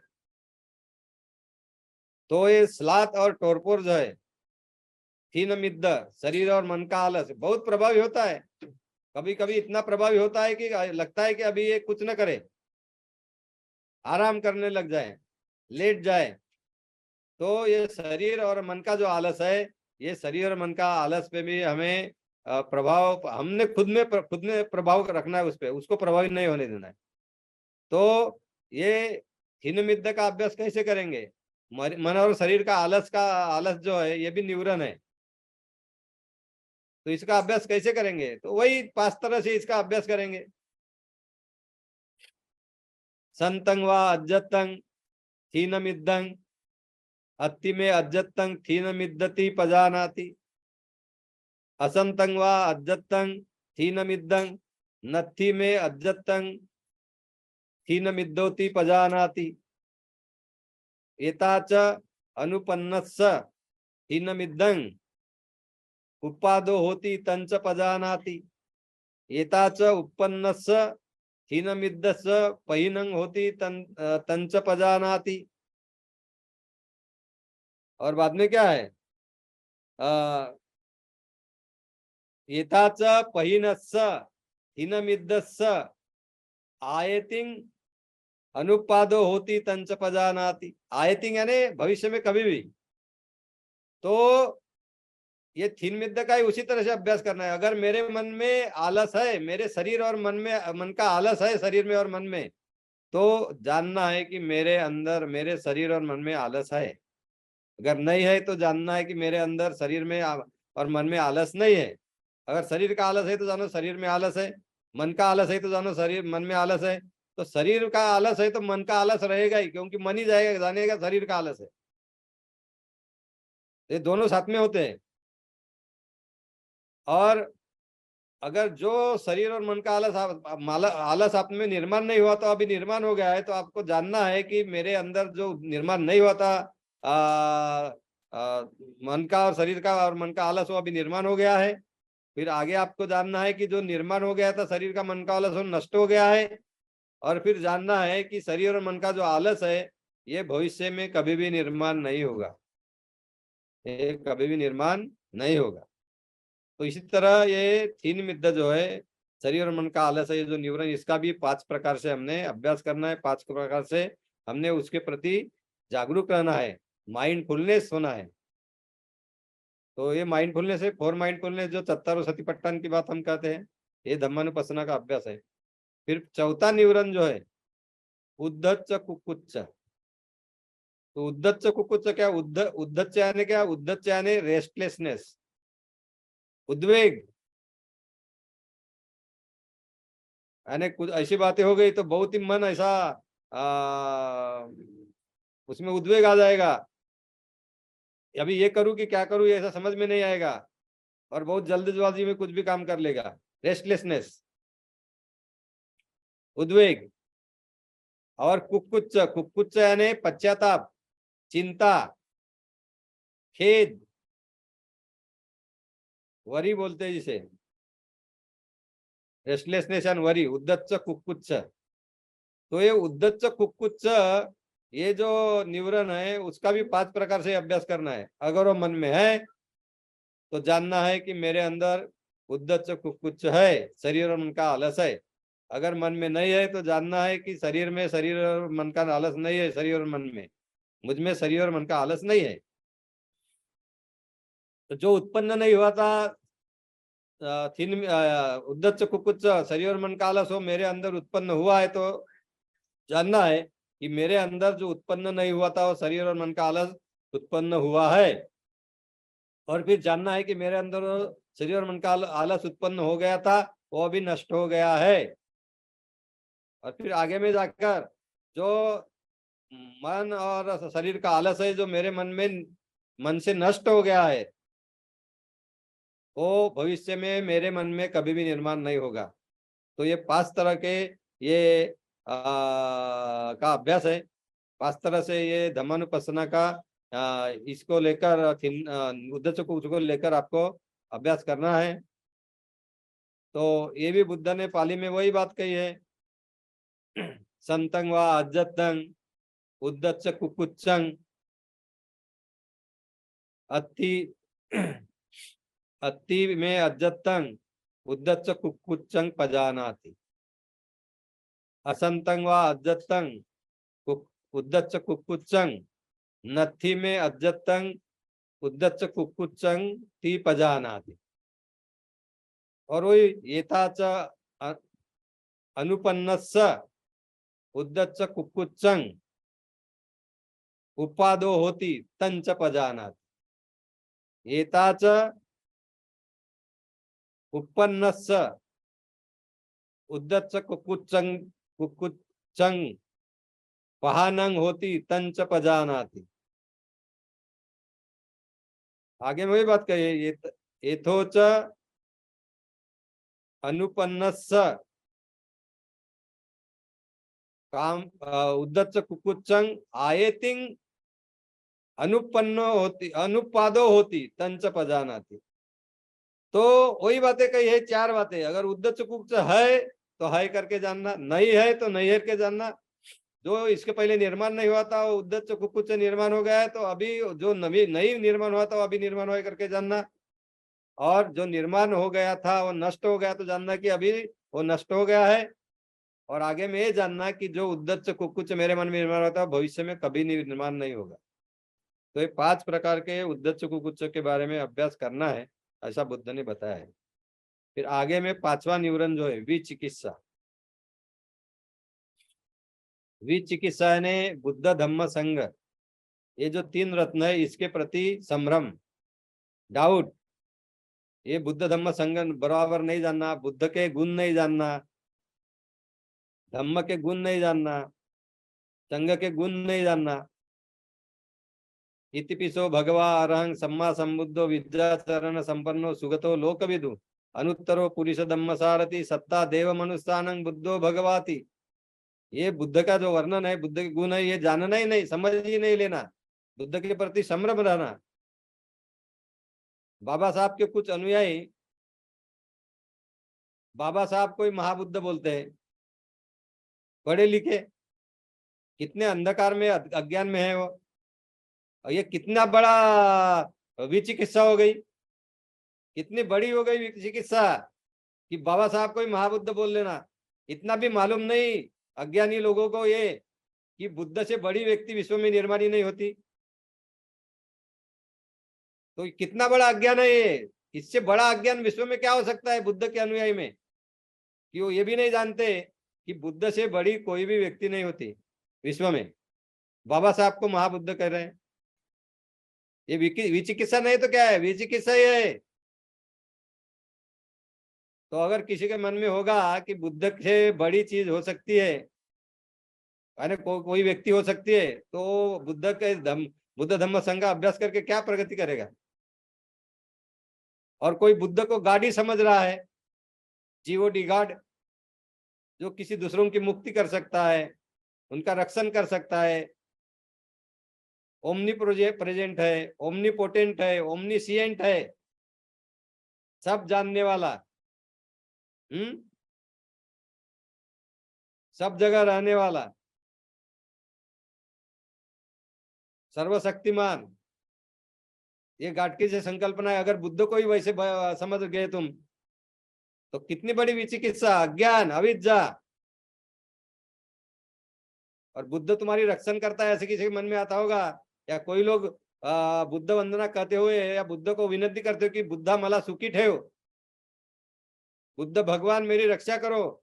तो ये स्लाथ और टोरपोर जो है, थीन मिद्द, शरीर और मन का आलस बहुत प्रभावी होता है। कभी कभी इतना प्रभावी होता है कि लगता है कि अभी ये कुछ न करे, आराम करने लग जाए, लेट जाए। तो ये शरीर और मन का जो आलस है, ये शरीर और मन का आलस पे भी हमें प्रभाव, हमने खुद में प्रभाव रखना है उस पे, उसको प्रभावित नहीं होने देना है। तो ये हिन मिद्द का अभ्यास कैसे करेंगे? मन और शरीर का आलस जो है ये भी निवरण है। तो इसका अभ्यास कैसे करेंगे? तो वही 5 तरह से इसका अभ्यास करेंगे। संतं व अज्जतं थीन मिद्दं, अत्ति में अज्जतं थीन मिद्दति पजानाति, असंतं व अज्जतं थीन मिद्दं, नत्थि में अज्जतं थीन मिद्दोति पजानाति, एताच अनुपन्नस्स थीन मिद्दं उपादो होती तंच पजानाति, एताच उत्पन्नस्स थीन मिद्दस्स पहिनं होती तंच पजानाति। और बाद में क्या है? एताच पहिनस्स थीन मिद्दस्स आयतिंग अनुपादो होती तंच पजानाति। आयतिंग यानी भविष्य में कभी भी। तो ये थीन मिद्द का ही उसी तरह से अभ्यास करना है। अगर मेरे मन में आलस है, मेरे शरीर और मन का आलस है शरीर में और मन में, तो जानना है कि मेरे अंदर, मेरे शरीर और मन में आलस है। अगर नहीं है तो जानना है कि मेरे अंदर शरीर में और मन में आलस नहीं है। अगर शरीर का आलस है तो जानो शरीर में आलस है, मन का आलस है तो जानो शरीर मन में आलस है। तो शरीर का आलस है तो मन का आलस रहेगा ही, क्योंकि मन ही जाएगा, जानेगा शरीर का आलस है। ये दोनों साथ में होते हैं। और अगर जो शरीर और मन का आलस आप में निर्माण नहीं हुआ, तो अभी निर्माण हो गया है, तो आपको जानना है कि मेरे अंदर जो निर्माण नहीं हुआ था मन का और शरीर का और मन का आलस, वो अभी निर्माण हो गया है। फिर आगे आपको जानना है कि जो निर्माण हो गया था शरीर का मन का आलस, वो नष्ट हो गया है। और फिर जानना है कि शरीर और मन का जो आलस है, ये भविष्य में कभी भी निर्माण नहीं होगा, ये कभी भी निर्माण नहीं होगा। तो इसी तरह ये थीन मिद्दा जो है, शरीर और मन का आलस है, ये जो न्यूरन, इसका भी 5 प्रकार से हमने अभ्यास करना है। 5 प्रकार से हमने उसके प्रति जागरूक रहना है, माइंडफुलनेस होना है। तो ये माइंडफुलनेस है, 4 माइंडफुलनेस जो चत्तारो सतिपट्टन की बात हम कहते हैं, ये धम्मानुपස්සना का अभ्यास है। फिर चौथा न्यूरन जो है उद्धच्च कुक्कुच्च। तो उद्धच्च कुक्कुच्च क्या? उद्धच्च यानी क्या? उद्धच्च यानी रेस्टलेसनेस, उद्वेग। यानी कुछ ऐसी बातें हो गई तो बहुत ही मन ऐसा उसमें उद्वेग आ जाएगा, अभी ये करूं कि क्या करूं, ये ऐसा समझ में नहीं आएगा, और बहुत जल्दबाजी में कुछ भी काम कर लेगा। रेस्टलेसनेस, उद्वेग। और कुक्कुच्च, कुक्कुच्च यानी पश्चाताप, चिंता, खेद, वरी बोलते हैं जिसे, रेस्टलेसनेस एंड वरी, उद्धच्च कुक्कुच्च। तो ये उद्धच्च कुक्कुच्च, ये जो न्यूरन है उसका भी 5 प्रकार से अभ्यास करना है। अगर वो मन में है तो जानना है कि मेरे अंदर उद्धच्च कुक्कुच्च है, शरीर और मन का आलस है। अगर मन में नहीं है तो जानना है कि शरीर और मन का आलस नहीं है, शरीर और मन में, मुझ में शरीर और मन का आलस नहीं है। तो जो उत्पन्न नहीं हुआ था थीन उद्धच्च कुक्कुच्च, शरीर और मन का आलस, हो मेरे अंदर उत्पन्न हुआ है, तो जानना है कि मेरे अंदर जो उत्पन्न नहीं हुआ था वो शरीर और मन का आलस उत्पन्न हुआ है। और फिर जानना है कि मेरे अंदर शरीर और मन का आलस उत्पन्न हो गया था, वो अभी नष्ट हो गया है। और फिर आगे में जाकर जो मन और शरीर का आलस है, जो मेरे मन से नष्ट हो गया है, वो भविष्य में मेरे मन में कभी भी निर्माण नहीं होगा। तो ये 5 तरह के ये का अभ्यास है। 5 तरह से ये धम्मानुपස්සना का इसको लेकर उद्देश्य को उसको लेकर आपको अभ्यास करना है। तो ये भी बुद्ध ने पाली में वही बात कही है, संतं व अज्जतं उद्धच्च कुक्कुच्चं अत्ति अत्ति में अज्जत्तं उद्दच्च कुक्कुच्चं पजानाति। असंतं व अज्जत्तं उद्दच्च कुक्कुच्चं नत्थि में अज्जत्तं उद्दच्च कुक्कुच्चं ती पजानाति। और वही येताच अनुपन्नस्स उद्दच्च कुक्कुच्चं उपादो होती तंच पजानाति। येताच उपन्नस्स उद्दच्च कुक्कुच्चं पहानंग होती तंच पजानाति। आगे में वही बात कही, एथोच अनुपन्नस्स काम उद्दच्च कुक्कुच्चं आयतिंग अनुपन्न होती अनुपादो होती तंच पजानाति। तो वही बातें कही है, चार बातें। अगर उद्दच्च कुक्कुच्च है तो है करके जानना, नहीं है तो नहीं है करके जानना। जो इसके पहले निर्माण नहीं हुआ था वो उद्दच्च कुक्कुच्च निर्माण हो गया है, तो अभी जो नई निर्माण हुआ था वो अभी निर्माण हुआ करके जानना। और जो निर्माण हो गया था वो नष्ट हो गया तो जानना कि अभी वो नष्ट हो गया है। और आगे में ये जानना कि जो उद्दच्च कुक्कुच्च मेरे मन में निर्माण होता है भविष्य में कभी निर्माण नहीं होगा। तो ये 5 प्रकार के उद्दच्च कुक्कुच्च के बारे में अभ्यास करना है, ऐसा बुद्ध ने बताया है। फिर आगे में 5वां निवरण जो है विचिकित्सा। विचिकित्सा यानी बुद्ध धम्म संघ, ये जो 3 रत्न है इसके प्रति संभ्रम, डाउट। ये बुद्ध धम्म संघ बराबर नहीं जानना, बुद्ध के गुण नहीं जानना, धम्म के गुण नहीं जानना, संघ के गुण नहीं जानना। इतिपिसो भगवा अरहं सम्मा संबुद्धो विद्याचरण संपन्नो सुगतो लोकविदु अनुत्तरो पुरुष धम्म सारथी सत्ता देव मनुष्यानं बुद्धो भगवाति। ये बुद्ध का जो वर्णन है, बुद्ध के गुण है, ये जानना ही नहीं, समझ ही नहीं लेना, बुद्ध के प्रति संभ्रम रहना। बाबा साहब के कुछ अनुयायी बाबा साहब को ही महाबुद्ध बोलते हैं, पढ़े लिखे, कितने अंधकार में अज्ञान में है वो। और ये कितना बड़ा विचिकित्सा हो गई, कितनी बड़ी हो गई विचिकित्सा कि बाबा साहब को ही महाबुद्ध बोल लेना। इतना भी मालूम नहीं अज्ञानी लोगों को ये कि बुद्ध से बड़ी व्यक्ति विश्व में निर्माण ही नहीं होती। तो कितना बड़ा अज्ञान है ये, इससे बड़ा अज्ञान विश्व में क्या हो सकता है बुद्ध के अनुयायी में, कि वो ये भी नहीं जानते कि बुद्ध से बड़ी कोई भी व्यक्ति नहीं होती विश्व में। बाबा साहब को महाबुद्ध कह रहे हैं। ये विचिकित्सा नहीं तो क्या है, विचिकित्सा ही है। तो अगर किसी के मन में होगा कि बुद्ध से बड़ी चीज हो सकती है, यानी कोई व्यक्ति हो सकती है, तो बुद्ध धम्म संघ का अभ्यास करके क्या प्रगति करेगा। और कोई बुद्ध को गाड़ी समझ रहा है, जीओडी गार्ड, जो किसी दूसरों की मुक्ति कर सकता है, उनका रक्षण कर सकता है, ओमनी प्रेजेंट है, ओमनीपोटेंट है, ओमनीसिएंट है, सब जानने वाला, सब जगह रहने वाला, सर्वशक्तिमान, ये गाटकी से संकल्पना है। अगर बुद्ध को ही वैसे समझ गए तुम, तो कितनी बड़ी विचिकित्सा, अज्ञान, अविद्या। और बुद्ध तुम्हारी रक्षण करता है ऐसे किसी के मन में आता होगा? या कोई लोग बुद्ध वंदना करते हुए या बुद्ध को विनती करते हो कि बुद्धा मला सुखी ठेव, बुद्ध भगवान मेरी रक्षा करो,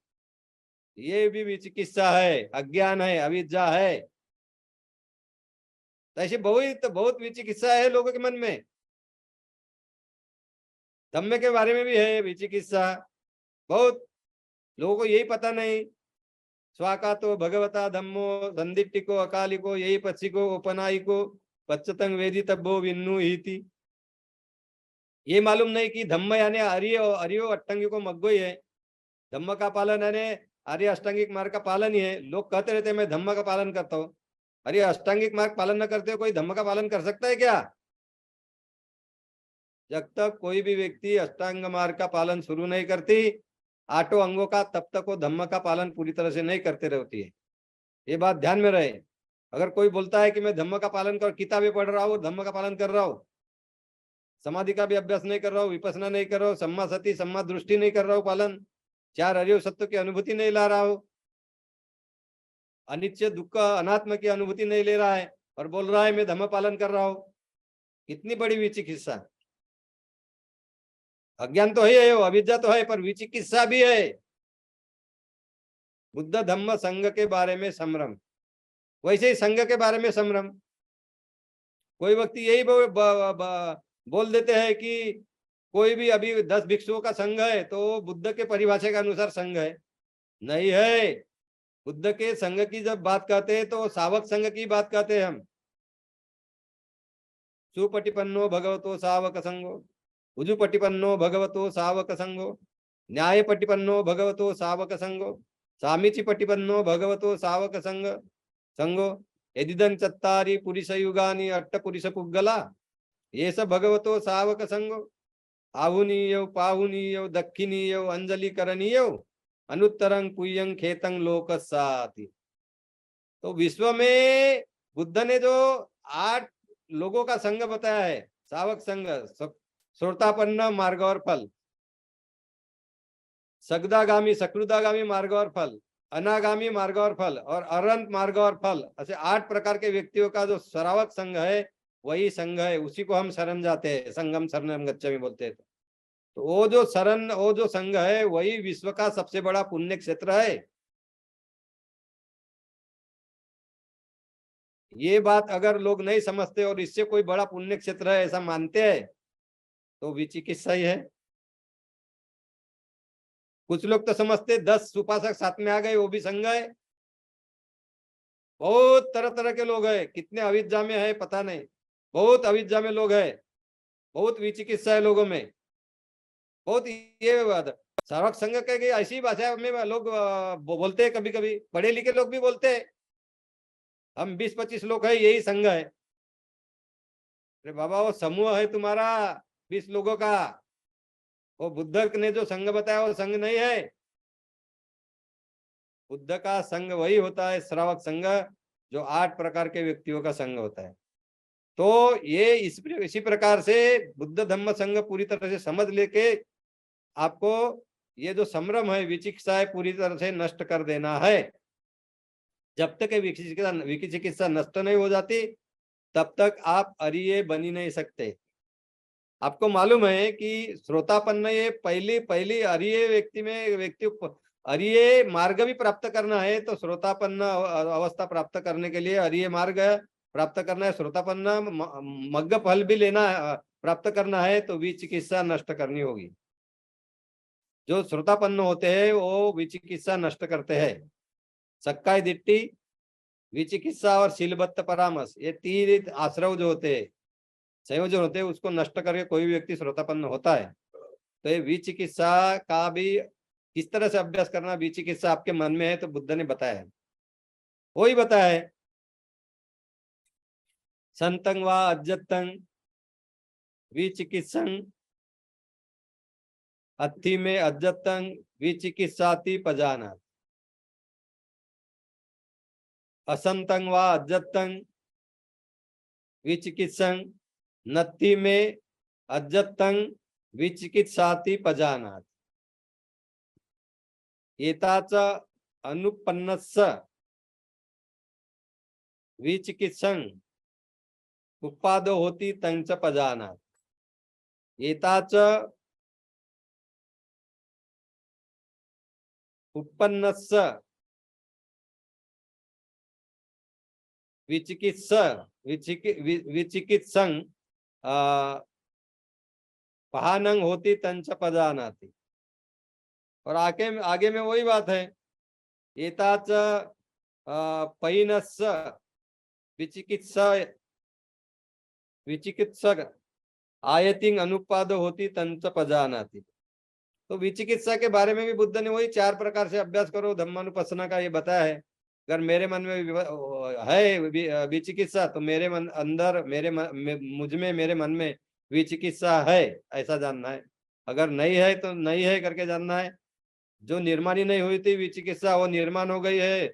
ये भी विचिकित्सा है, अज्ञान है, अविद्या है। तो ऐसी बहुत विचिकित्सा है लोगों के मन में। धम्म के बारे में भी है विचिकित्सा, बहुत लोगों को यही पता नहीं। स्वाकातो भगवता धम्मो संदिट्टिको अकालिको यही पच्छिको उपनायिको पच्चतंग वेदी तब्बो विन्नु हिति। ये मालूम नहीं कि धम्म यानी आर्यो अष्टांगिको मग्गो ही है। धम्म का पालन यानी आर्य अष्टांगिक मार्ग का पालन ही है। लोग कहते रहते हैं मैं धम्म का पालन करता हूँ। अरे अष्टांगिक मार्ग पालन न करते हो, कोई धम्म का पालन कर सकता है क्या? जब तक कोई भी व्यक्ति अष्टांग मार्ग का पालन शुरू नहीं करती 8 अंगों का, तब तक वो धम्म का पालन पूरी तरह से नहीं करते रहती है। ये बात ध्यान में रहे। अगर कोई बोलता है कि मैं धम्म का पालन कर, किताबें पढ़ रहा हूँ, धम्म का पालन कर रहा हूँ, समाधि का भी अभ्यास नहीं कर रहा हूँ, विपස්සना नहीं कर रहा हूँ, सम्मा सती सम्मा दृष्टि नहीं कर रहा हूँ पालन, चार हरिव सत्व की अनुभूति नहीं ला रहा हूँ, अनित्य दुख अनात्म की अनुभूति नहीं ले रहा है और बोल रहा है मैं धम्म पालन कर रहा हूँ। कितनी बड़ी विचिकित्सा। अज्ञान तो है, अविद्या तो है, पर विचिकित्सा भी है। बुद्ध धम्म संघ के बारे में संभ्रम, वैसे ही संघ के बारे में संभ्रम। कोई व्यक्ति यही बोल देते हैं कि कोई भी अभी 10 भिक्षुओं का संघ है तो बुद्ध के परिभाषा के अनुसार संघ है। नहीं है। बुद्ध के संघ की जब बात करते हैं तो सावक संघ की बात करते हैं हम। सुपटिपन्नो भगवतो सावक संघो, उजुपटिपन्नो भगवतो सावक संघो, न्यायपटिपन्नो भगवतो सावक संघो, सामीचि पटिपन्नो भगवतो सावक संघो, यदिदं चत्तारि पुरुषयुगानि अट्टपुरुष पुग्गला ये सब भगवतो सावक संघो, आहुनीय पाहुनीय दक्षिणीय अंजलि करणीय अनुत्तरं पुयं खेतं लोकसाति। तो विश्व में बुद्ध ने जो 8 लोगों का संघ बताया है, सावक संघ, श्रोतापन्न मार्ग और फल, सगदागामी सकृदागामी मार्ग और फल, अनागामी मार्ग और फल और अरंत मार्ग और फल, ऐसे 8 प्रकार के व्यक्तियों का जो श्रावक संघ है वही संघ है, उसी को हम शरण जाते हैं, संगम शरणम गच्छामि बोलते हैं। तो वो जो संघ है वही विश्व का सबसे बड़ा पुण्य क्षेत्र है। ये बात अगर लोग नहीं समझते और इससे कोई बड़ा पुण्य क्षेत्र है ऐसा मानते हैं तो विचिकित्सा ही है। कुछ लोग तो समझते 10 उपासक साथ में आ गए वो भी संघ है। बहुत तरह तरह के लोग हैं, कितने अविद्या में है पता नहीं, बहुत अविद्या में लोग हैं, बहुत विचिकित्सा है लोगों में, बहुत ये सावक संघ कह गई ऐसी भाषा में लोग बोलते हैं, कभी कभी पढ़े लिखे लोग भी बोलते हैं हम 20-25 लोग हैं यही संघ है। अरे बाबा वो समूह है तुम्हारा 20 लोगों का, वो बुद्ध ने जो संघ बताया वो संघ नहीं है। बुद्ध का संघ वही होता है श्रावक संघ, जो 8 प्रकार के व्यक्तियों का संघ होता है। तो ये इसी प्रकार से बुद्ध धम्म संघ पूरी तरह से समझ लेके आपको ये जो संभ्रम है, विचिकित्सा है, पूरी तरह से नष्ट कर देना है। जब तक विचिकित्सा नष्ट नहीं हो जाती तब तक आप अरिय बन ही नहीं सकते। आपको मालूम है कि श्रोतापन्न ये पहली अरिय व्यक्ति अरिय मार्ग भी प्राप्त करना है तो श्रोतापन्न अवस्था प्राप्त करने के लिए अरिय मार्ग प्राप्त करना है, श्रोतापन्न मग्ग फल भी लेना प्राप्त करना है तो विचिकित्सा नष्ट करनी होगी। जो श्रोतापन्न होते हैं वो विचिकित्सा नष्ट करते हैं। सक्काय दिट्टी, विचिकित्सा और शीलबद्ध परामर्श, ये 3 आश्रव जो होते हैं, संयोजन होते हैं, उसको नष्ट करके कोई भी व्यक्ति श्रोतापन्न होता है। तो ये विचिकित्सा का भी किस तरह से अभ्यास करना, विचिकित्सा आपके मन में है तो बुद्ध ने बताया है, वही बताया है। संतं वा अज्जतं विचिकित्सं अत्थि में अज्जतं विचिकित्साति पजानाति, असंतं वा अज्जतं विचिकित्सं नत्थि में अज्जतं विचिकित्साति पजानाति। एताच अनुपन्नस्य विचिकित्सं उपादो होती तंच पजानाति। एताच उपन्नस्य विचिकित्सं पहानंग होती तंच पजानाति। और आगे में वही बात है, एताच पैनस्य विचिकित्सक आयतिंग अनुपाद होती तंच पजानाति। तो विचिकित्सा के बारे में भी बुद्ध ने वही 4 प्रकार से अभ्यास करो धम्मानुपස්සना का ये बताया है। अगर मेरे मन में है विचिकित्सा तो मेरे मन अंदर मुझ में मेरे मन में विचिकित्सा है ऐसा जानना है। अगर नहीं है तो नहीं है करके जानना है। जो निर्माण ही नहीं हुई थी विचिकित्सा वो निर्माण हो गई है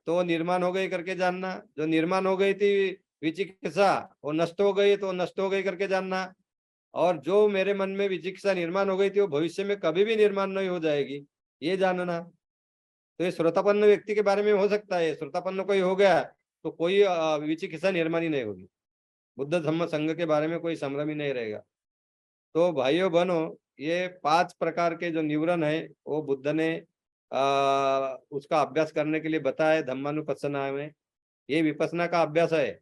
तो निर्माण हो गई करके जानना। जो निर्माण हो गई थी विचिकित्सा वो नष्ट हो गई तो नष्ट हो गई करके जानना। और जो मेरे मन में विचिकित्सा निर्माण हो गई थी वो भविष्य में कभी भी निर्माण नहीं हो जाएगी, ये जानना। तो ये श्रोतापन्न व्यक्ति के बारे में हो सकता है, श्रोतापन्न कोई हो गया तो कोई विचिकित्सा निर्माण ही नहीं होगी, बुद्ध धम्म संघ के बारे में कोई संभ्रम ही नहीं रहेगा। तो भाइयों बहनों, ये 5 प्रकार के जो निवरण है वो बुद्ध ने उसका अभ्यास करने के लिए बताया धम्मानुपස්සना में। ये विपස්සना का अभ्यास है।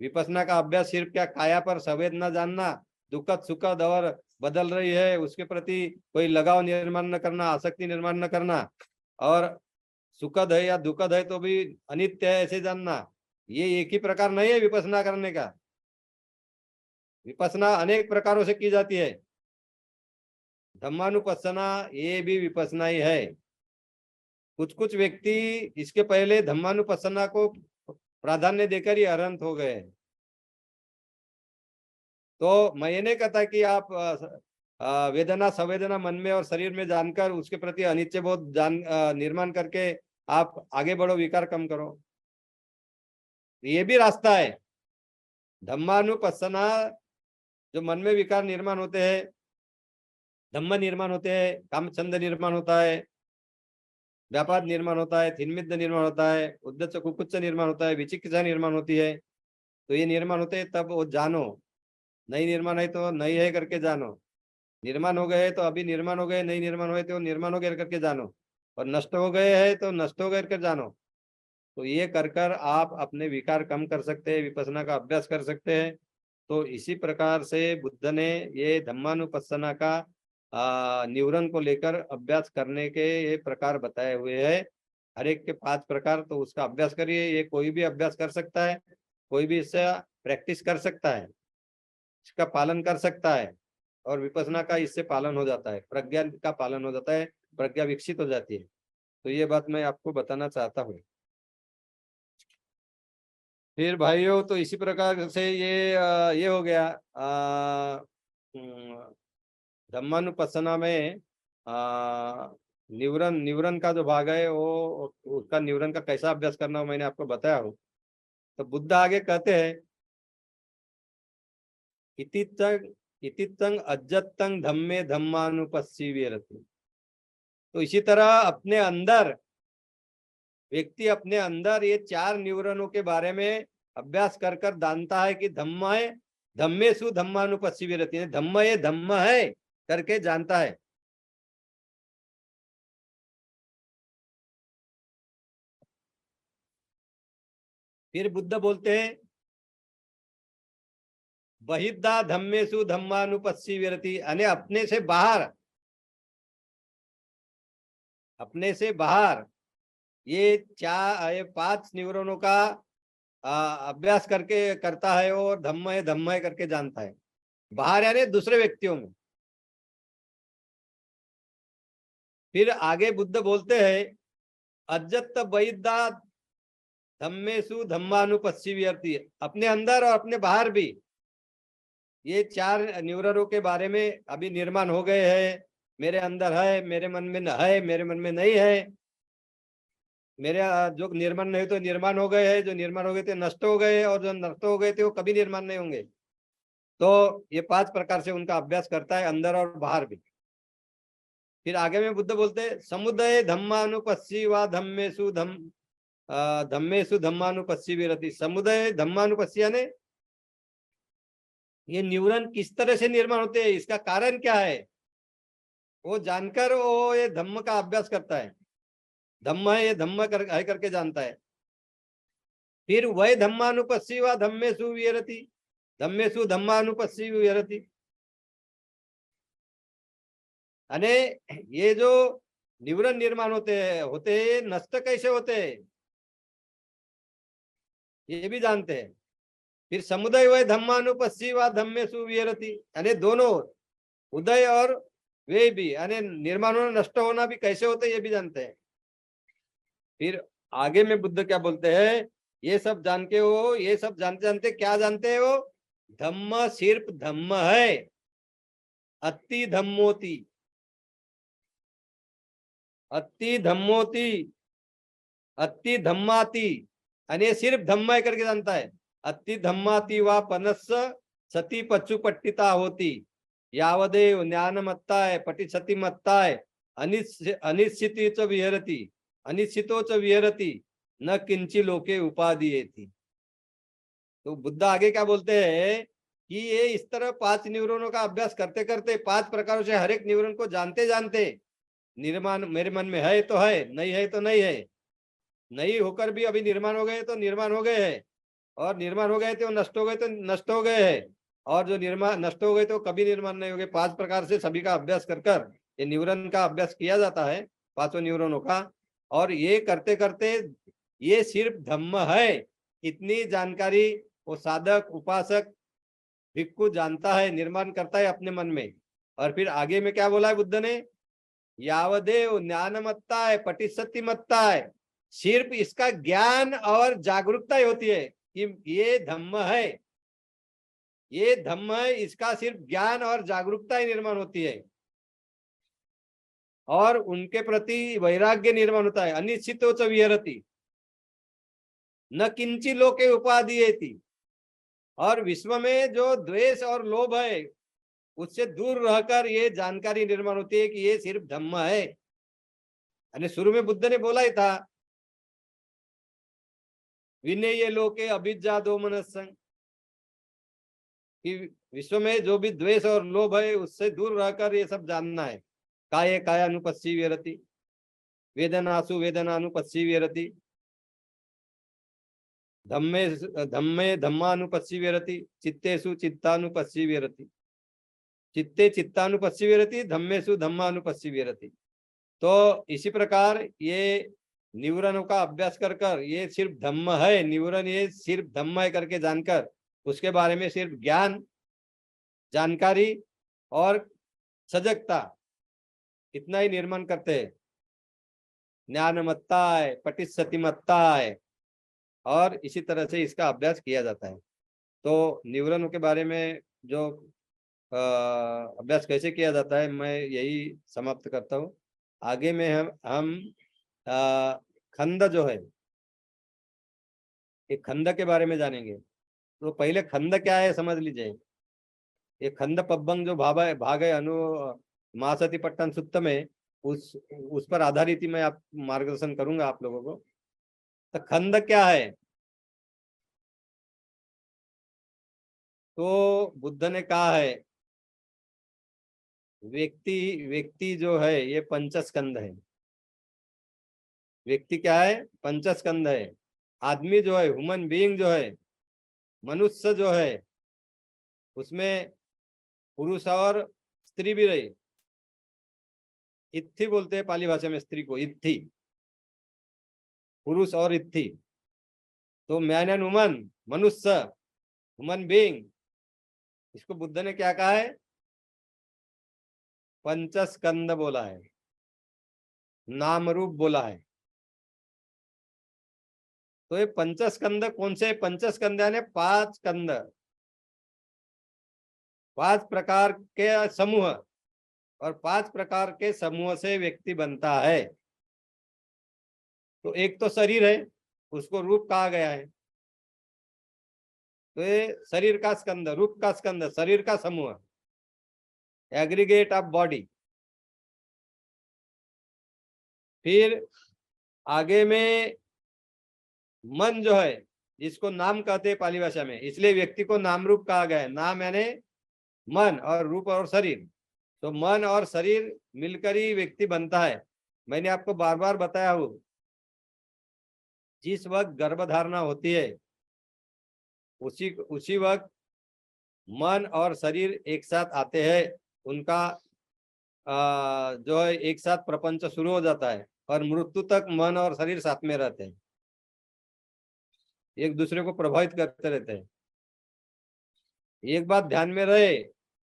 विपස්සना का अभ्यास सिर्फ क्या काया पर संवेदना जानना, दुखद सुखद और बदल रही है उसके प्रति कोई लगाव निर्माण न करना, आसक्ति निर्माण न करना, और सुखद है या दुखद है तो भी अनित्य है ऐसे जानना, ये एक ही प्रकार नहीं है विपස්සना करने का। विपස්සना अनेक प्रकारों से की जाती है। धम्मानुपස්සना ये भी विपස්සना ही है। कुछ कुछ व्यक्ति इसके पहले धम्मानुपස්සना को प्राधान्य देकर ही अरहंत हो गए। तो मैं ये नहीं कहता कि आप वेदना संवेदना मन में और शरीर में जानकर उसके प्रति अनित्य बोध निर्माण करके आप आगे बढ़ो, विकार कम करो, ये भी रास्ता है। धम्मानुपස්සना, जो मन में विकार निर्माण होते हैं, धम्म निर्माण होते हैं, कामचंद निर्माण होता है, व्यापार निर्माण होता है, थिन्मिद्ध निर्माण होता है, उद्धच कुकुच्च निर्माण होता है, विचिकित्सा निर्माण होती है। तो ये निर्माण होते हैं तब वो जानो, नहीं निर्माण है तो नहीं है करके जानो, निर्माण हो गए तो अभी निर्माण हो गए, नहीं निर्माण हुए तो निर्माण हो गए करके जानो, और नष्ट हो गए हैं तो नष्ट हो गए करके जानो। तो ये कर कर आप अपने विकार कम कर सकते हैं, विपස්සना का अभ्यास कर सकते हैं। तो इसी प्रकार से बुद्ध ने ये धम्मानुपස්සना का निवरण को लेकर अभ्यास करने के ये प्रकार बताए हुए हैं। हर एक के 5 प्रकार, तो उसका अभ्यास करिए। ये कोई भी अभ्यास कर सकता है, कोई भी इससे प्रैक्टिस कर सकता है, इसका पालन कर सकता है, और विपස්සना का इससे पालन हो जाता है, प्रज्ञा का पालन हो जाता है, प्रज्ञा विकसित हो जाती है। तो ये बात मैं आपको बताना चाहता हूँ। फिर भाइयों, तो इसी प्रकार से ये हो गया धम्मानुपස්සना में निवरण निवरण का जो भाग है वो उसका निवरण का कैसा अभ्यास करना हो मैंने आपको बताया हूँ। तो बुद्ध आगे कहते हैं इतितंग अज्जतंग धम्मे धम्मानुपस्सी विरति। तो इसी तरह अपने अंदर व्यक्ति अपने अंदर ये 4 निवरणों के बारे में अभ्यास कर कर जानता है कि धम्म है, धम्मेसु धम्मानुपस्सी विरति है, धम्म ये धम्म है करके जानता है। फिर बुद्ध बोलते हैं बहिद्धा धम्मेसु धम्मानुपस्सी विरति, यानी अपने से बाहर, अपने से बाहर ये 5 निवरणों का अभ्यास करके करता है और धम्म है करके जानता है, बाहर यानी दूसरे व्यक्तियों में। फिर आगे बुद्ध बोलते हैं अज्जत बहिद्धा धम्मेसु धम्मानुपस्सी विरति, अपने अंदर और अपने बाहर भी ये 4 निवरणों के बारे में अभी निर्माण हो गए हैं। मेरे अंदर है, मेरे मन में है, मेरे मन में नहीं है, मेरे जो निर्माण नहीं तो निर्माण हो गए हैं, जो निर्माण हो गए थे नष्ट हो गए, और जो नष्ट हो गए थे वो कभी निर्माण नहीं होंगे। तो ये 5 प्रकार से उनका अभ्यास करता है, अंदर और बाहर भी। फिर आगे में बुद्ध बोलते हैं समुदय धम्मानुपस्सी व धम्मेसु धम्मानुपस्सी विरति। समुदय धम्मानुपस्सी यानी ये निवरण किस तरह से निर्माण होते हैं, इसका कारण क्या है, वो जानकर वो ये धम्म का अभ्यास करता है। धम्म है, ये धम्म है करके जानता है। फिर वह धम्मानुपस्सी व धम्मेसु विरति, धम्मेसु धम्मानुपस्सी विरति, अने ये जो निवरण निर्माण होते हैं नष्ट कैसे होते हैं ये भी जानते हैं। फिर समुदय वह धम्मानुपस्सी व धम्मेसु विरति, यानी दोनों उदय और वे भी, यानी निर्माण होना नष्ट होना भी कैसे होते ये भी जानते हैं। फिर आगे में बुद्ध क्या बोलते हैं, ये सब जान के वो, ये सब जानते जानते क्या जानते हैं वो, धम्म सिर्फ धम्म है, अति धम्मोति, अति धम्मोति, अति धम्माति, यानी सिर्फ धम्म है करके जानता है। अति धम्माति व पनस्स सती पच्चुपट्टिता होती, यावदेव ज्ञानमत्ताय पटिसतिमत्ताय अनिश्चितीच विहरती, अनिश्चितोच विहरती, न किंची लोके उपाधीयेति। तो बुद्ध आगे क्या बोलते हैं कि ये इस तरह 5 न्यूरॉनों का अभ्यास करते करते 5 प्रकारों से हर एक न्यूरॉन को जानते जानते निर्माण मेरे मन में है तो है, नहीं है तो नहीं है, नहीं होकर भी अभी निर्माण हो गए तो निर्माण हो गए हैं, और निर्माण हो गए थे वो नष्ट हो गए तो नष्ट हो गए हैं, और जो निर्माण नष्ट हो गए तो कभी निर्माण नहीं हो गए। 5 प्रकार से सभी का अभ्यास कर कर ये न्यूरॉन का अभ्यास किया जाता है, 5 न्यूरॉनों का। और ये करते करते ये सिर्फ धम्म है इतनी जानकारी वो साधक उपासक भिक्खु जानता है, निर्माण करता है अपने मन में। और फिर आगे में क्या बोला है बुद्ध ने, यावदेव ज्ञानमत्ता है पटिसतिमत्ता है, सिर्फ इसका ज्ञान और जागरूकता ही होती है कि ये धम्म है, ये धम्म है, इसका सिर्फ ज्ञान और जागरूकता ही निर्माण होती है, और उनके प्रति वैराग्य निर्माण होता है। अनिश्चितोच विहरति न किंची लोके उपाधीयेति, और विश्व में जो द्वेष और लोभ है उससे दूर रहकर ये जानकारी निर्माण होती है कि ये सिर्फ धम्म है। यानी शुरू में बुद्ध ने बोला ही था, विनय लोके अभिज्ञा दो मनस्संग, कि विश्व में जो भी द्वेष और लोभ है उससे दूर रहकर ये सब जानना है। काये कायानुपस्सी विहरति, वेदनासु वेदनानुपस्सी विहरति, धम्मे धम्मे धम्मानुपस्सी विहरति, चित्तेषु चित्तानुपस्सी विहरति, चित्ते चित्तानुपस्सी विहरति, धम्मेषु धम्मानुपस्सी विहरति। तो इसी प्रकार ये न्यूरनों का अभ्यास कर कर ये सिर्फ धम्म है, न्यूरन ये सिर्फ धम्म है करके जानकर उसके बारे में सिर्फ ज्ञान, जानकारी और सजगता इतना ही निर्माण करते हैं। ज्ञानमत्ता है पटिसतिमत्ता है, और इसी तरह से इसका अभ्यास किया जाता है। तो न्यूरनों के बारे में जो अभ्यास कैसे किया जाता है मैं यही समाप्त करता हूँ। आगे में हम खंड जो है, ये खंड के बारे में जानेंगे। तो पहले खंड क्या है समझ लीजिए। ये खंड पब्बंग जो भाग है अनु महासती पट्टन सुत्त में, उस पर आधारित ही मैं आप मार्गदर्शन करूंगा आप लोगों को। तो खंड क्या है, तो बुद्ध ने कहा है व्यक्ति जो है ये पंचस्कंद है। व्यक्ति क्या है, पंचस्कंद है। आदमी जो है, ह्यूमन बीइंग जो है, मनुष्य जो है, उसमें पुरुष और स्त्री भी रही। इत्थि बोलते हैं पाली भाषा में स्त्री को, इत्थि, पुरुष और इत्थि। तो मैन एंड वुमन, मनुष्य, ह्यूमन बीइंग, इसको बुद्ध ने क्या कहा है, पंचस्कंद बोला है, नाम रूप बोला है। तो ये पंचस्कंद कौन से, पंचस्कंद यानी 5 स्कंद, 5 प्रकार के समूह, और 5 प्रकार के समूह से व्यक्ति बनता है। तो एक तो शरीर है, उसको रूप कहा गया है। तो ये शरीर का स्कंद, रूप का स्कंद, शरीर का समूह, एग्रीगेट ऑफ बॉडी। फिर आगे में मन जो है, जिसको नाम कहते हैं पाली भाषा में, इसलिए व्यक्ति को नाम रूप कहा गया है। नाम यानी मन और रूप और शरीर। तो मन और शरीर मिलकर ही व्यक्ति बनता है। मैंने आपको बार बार बताया हूं, जिस वक्त गर्भधारणा होती है उसी वक्त मन और शरीर एक साथ आते हैं। उनका जो है एक साथ प्रपंच शुरू हो जाता है, और मृत्यु तक मन और शरीर साथ में रहते हैं, एक दूसरे को प्रभावित करते रहते हैं। एक बात ध्यान में रहे,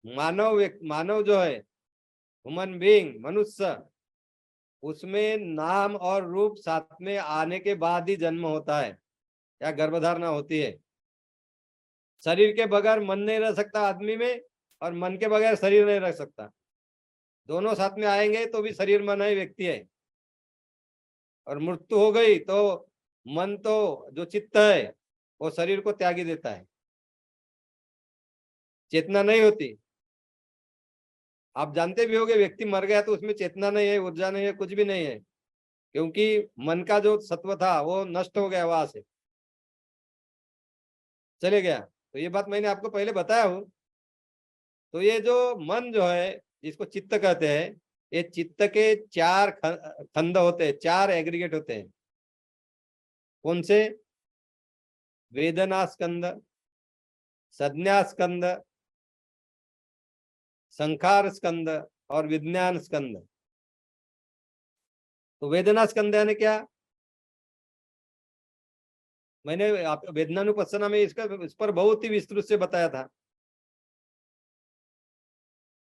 मानव जो है, ह्यूमन बीइंग, मनुष्य, उसमें नाम और रूप साथ में आने के बाद ही जन्म होता है या गर्भधारणा होती है। शरीर के बगैर मन नहीं रह सकता आदमी में, और मन के बगैर शरीर नहीं रह सकता। दोनों साथ में आएंगे तो भी शरीर मन है, व्यक्ति है। और मृत्यु हो गई तो मन तो जो चित्त है वो शरीर को त्यागी देता है। चेतना नहीं होती। आप जानते भी होंगे, व्यक्ति मर गया तो उसमें चेतना नहीं है, ऊर्जा नहीं है, कुछ भी नहीं है, क्योंकि मन का जो सत्व था वो नष्ट हो गया, वहां से चले गया। तो ये बात मैंने आपको पहले बताया हूं। तो ये जो मन जो है, जिसको चित्त कहते हैं, ये चित्त के चार खंड होते हैं, चार एग्रीगेट होते हैं। कौन से? वेदना स्कंद, संज्ञा स्कंद, संखार स्कंद और विज्ञान स्कंद। तो वेदना स्कंद यानी क्या? मैंने आप वेदनानुपස්සना में इसका इस पर बहुत ही विस्तृत से बताया था।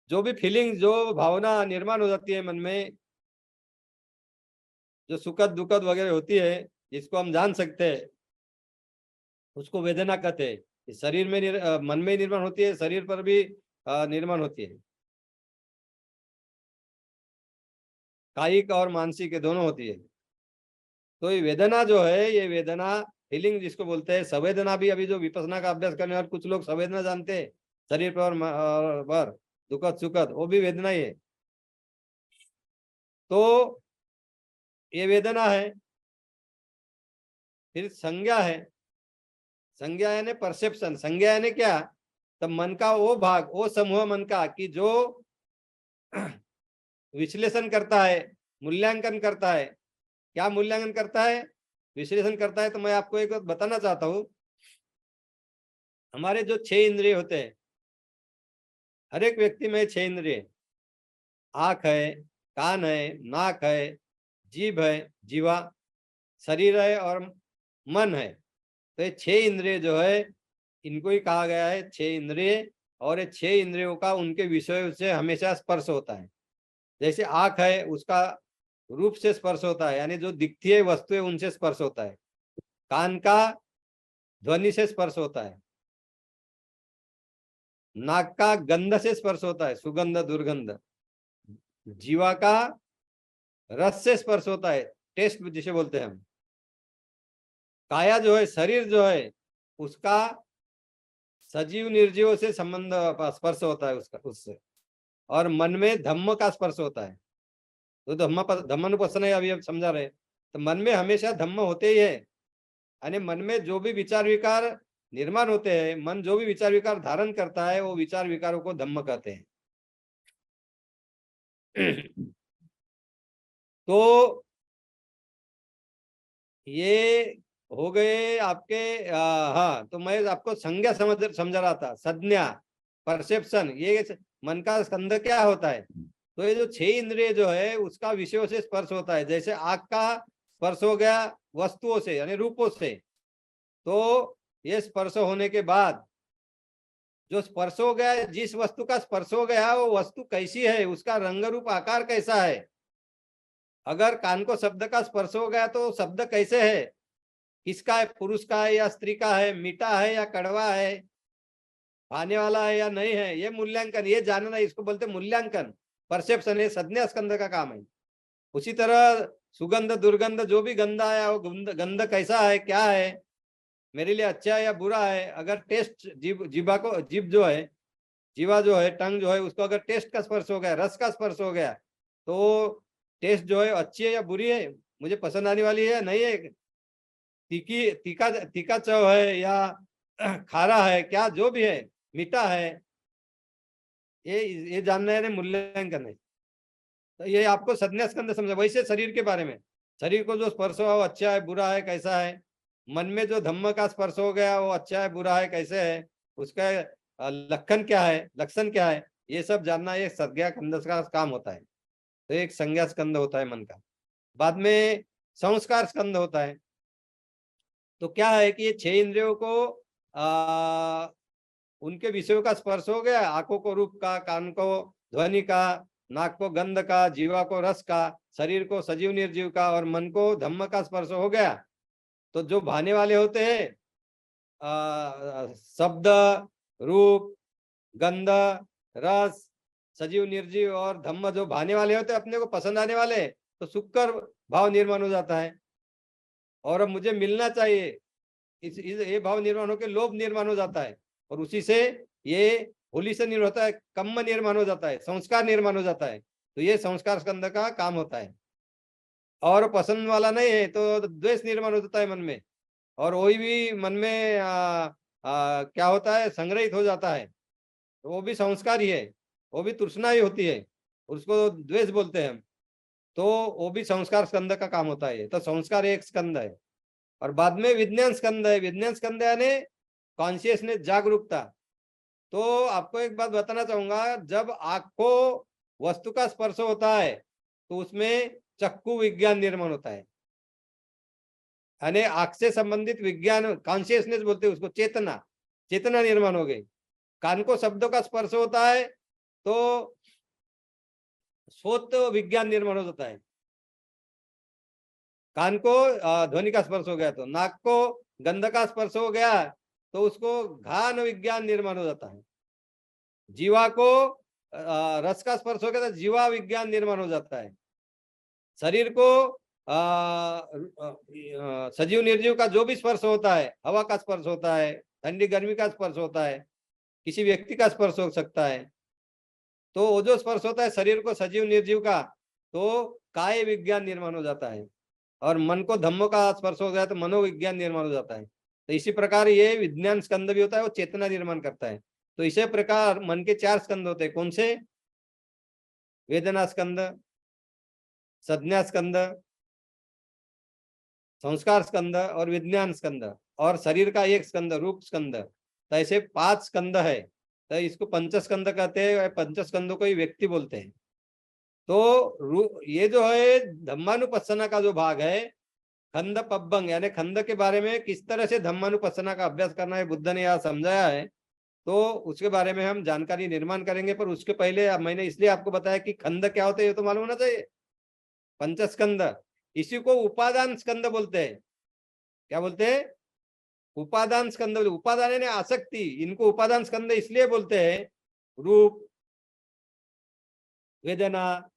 जो भी फीलिंग, जो भावना निर्माण हो जाती है मन में, जो सुखद दुखद वगैरह होती है, जिसको हम जान सकते हैं, उसको वेदना कहते हैं। इस शरीर में मन में निर्माण होती है, शरीर पर भी निर्माण होती है, कायिक और मानसिक दोनों होती है। तो ये वेदना जो है, ये वेदना फीलिंग जिसको बोलते हैं, संवेदना भी अभी जो विपස්සना का अभ्यास करने वाले कुछ लोग संवेदना जानते हैं, शरीर पर दुखद सुखद, वो भी वेदना ही है। तो ये वेदना है। फिर संज्ञा है। संज्ञा यानी परसेप्शन। संज्ञा यानी क्या? तब मन का वो भाग, वो समूह मन का कि जो विश्लेषण करता है, मूल्यांकन करता है। क्या मूल्यांकन करता है? विश्लेषण करता है। तो मैं आपको एक बात बताना चाहता हूं। हमारे जो 6 इंद्रिय होते हैं, हर एक व्यक्ति में 6 इंद्रिय, आंख है, कान है, नाक है, जीभ है, जीवा, शरीर है और मन है। तो ये 6 इंद्रिय जो है, इनको ही कहा गया है 6 इंद्रिय। और ये 6 इंद्रियों का उनके विषय से हमेशा स्पर्श होता है। जैसे आंख है, उसका रूप से स्पर्श होता है, यानी जो दिखती है वस्तु है उनसे स्पर्श होता है। कान का ध्वनि से स्पर्श होता है। नाक का गंध से स्पर्श होता है, सुगंध दुर्गंध। जीवा का रस से स्पर्श होता है, टेस्ट जिसे बोलते हैं हम। काया जो है, शरीर जो है, उसका सजीव निर्जीव से संबंध, स्पर्श होता है उसका, उससे। और मन में धम्म का स्पर्श होता है। तो धम्मानुपස්සना अभी अब समझा रहे। तो मन में हमेशा धम्म होते ही है, यानी मन में जो भी विचार विकार निर्माण होते हैं, मन जो भी विचार विकार धारण करता है, वो विचार विकारों को धम्म कहते हैं। तो ये हो गए आपके हाँ। तो मैं आपको संज्ञा समझा रहा था, संज्ञा, परसेप्शन, ये मन का स्कंध क्या होता है। तो ये जो 6 इंद्रिय जो है, उसका विषयों से स्पर्श होता है। जैसे आंख का स्पर्श हो गया वस्तुओं से, यानी रूपों से। तो ये स्पर्श होने के बाद जो स्पर्श हो गया, जिस वस्तु का स्पर्श हो गया, वो वस्तु कैसी है, उसका रंग रूप आकार कैसा है। अगर कान को शब्द का स्पर्श हो गया तो शब्द कैसे है, किसका है, पुरुष का है या स्त्री का है, मीठा है या कड़वा है, आने वाला है या नहीं है, ये मूल्यांकन, ये जानना, इसको बोलते मूल्यांकन, परसेप्शन। ये संज्ञा स्कंध का काम है। उसी तरह सुगंध दुर्गंध, जो भी गंध आया, वो गंध कैसा है, क्या है, मेरे लिए अच्छा है या बुरा है। अगर टेस्ट, जीवा को, जीभ जो है, जीवा जो है, टंग जो है, उसको अगर टेस्ट का स्पर्श हो गया, रस का स्पर्श हो गया, तो टेस्ट जो है अच्छी है या बुरी है, मुझे पसंद आने वाली है या नहीं है, तीखी तीखा तीखा चव है या खारा है, क्या जो भी है, मीठा है, ये जानना है, मूल्यांकन है। तो ये आपको संज्ञा स्कंध समझा। वैसे शरीर के बारे में, शरीर को जो स्पर्श हुआ वो अच्छा है बुरा है कैसा है। मन में जो धम्म का स्पर्श हो गया, वो अच्छा है बुरा है कैसे है, उसका लक्षण क्या है, लक्षण क्या है, ये सब जानना ये संज्ञा स्कंध का काम होता है। तो एक संज्ञा स्कंध होता है मन का। बाद में संस्कार स्कंध होता है। तो क्या है कि ये 6 इंद्रियों को उनके विषयों का स्पर्श हो गया, आंखों को रूप का, कान को ध्वनि का, नाक को गंध का, जीवा को रस का, शरीर को सजीव निर्जीव का और मन को धम्म का स्पर्श हो गया। तो जो भाने वाले होते हैं, शब्द, रूप, गंध, रस, सजीव निर्जीव और धम्म, जो भाने वाले होते हैं, अपने को पसंद आने वाले, तो सुकर भाव निर्माण हो जाता है। और अब मुझे मिलना चाहिए, ये भाव निर्माण होकर लोभ निर्माण हो जाता है। और उसी से ये होली से निर्माण होता है, कर्म निर्माण हो जाता है, संस्कार निर्माण हो जाता है। तो ये संस्कार स्कंद का काम होता है। और पसंद वाला नहीं है तो द्वेष निर्माण हो जाता है मन में, और वही भी मन में क्या होता है, संग्रहित हो जाता है, तो वो भी संस्कार ही है, वो भी तृष्णा ही होती है, उसको द्वेष बोलते हैं हम। तो वो भी संस्कार स्कंद का काम होता है। तो संस्कार एक स्कंद है। और बाद में विज्ञान स्कंद है। विज्ञान स्कंद यानी कॉन्शियसनेस, जागरूकता। तो आपको एक बात बताना चाहूंगा, जब आंख को वस्तु का स्पर्श होता है तो उसमें चक्षु विज्ञान निर्माण होता है, यानी आंख से संबंधित विज्ञान, कॉन्शियसनेस बोलते हैं उसको, चेतना, चेतना निर्माण हो गई। कान को शब्दों का स्पर्श होता है तो श्रोत विज्ञान निर्माण हो जाता है। कान को ध्वनि का स्पर्श हो गया तो, नाक को गंध का स्पर्श हो गया तो उसको घ्राण विज्ञान निर्माण हो जाता है। जीवा को रस का स्पर्श हो गया तो जीवा विज्ञान निर्माण हो जाता है। शरीर को सजीव निर्जीव का जो भी स्पर्श होता है, हवा का स्पर्श होता है, ठंडी गर्मी का स्पर्श होता है, किसी व्यक्ति का स्पर्श हो सकता है, तो वो जो स्पर्श होता है शरीर को सजीव निर्जीव का, तो काय विज्ञान निर्माण हो जाता है। और मन को धम्मों का स्पर्श हो गया तो मनोविज्ञान निर्माण हो जाता है। तो इसी प्रकार ये विज्ञान स्कंद भी होता है, वो चेतना निर्माण करता है। तो इसी प्रकार मन के 4 स्कंद होते हैं। कौन से? वेदना स्कंद, संज्ञा स्कंद, संस्कार स्कंद और विज्ञान स्कंद। और शरीर का एक स्कंद रूप स्कंद। तो ऐसे 5 स्कंद है। तो इसको पंचस्कंद कहते हैं। पंचस्कंदों को ही व्यक्ति बोलते हैं। तो ये जो है धम्मानुपස්සना का जो भाग है, खंड पब्बंग यानी खंड के बारे में किस तरह से धम्मानुपස්සना का अभ्यास करना है बुद्ध ने यहाँ समझाया है, तो उसके बारे में हम जानकारी निर्माण करेंगे। पर उसके पहले मैंने इसलिए आपको बताया कि खंड क्या होते हैं ये तो मालूम होना चाहिए। पंचस्कंद, इसी को उपादान स्कंद बोलते हैं। क्या बोलते हैं? उपादान स्कंद। उपादान यानी आसक्ति, इनको उपादान स्कंद इसलिए बोलते हैं। रूप, वेदना,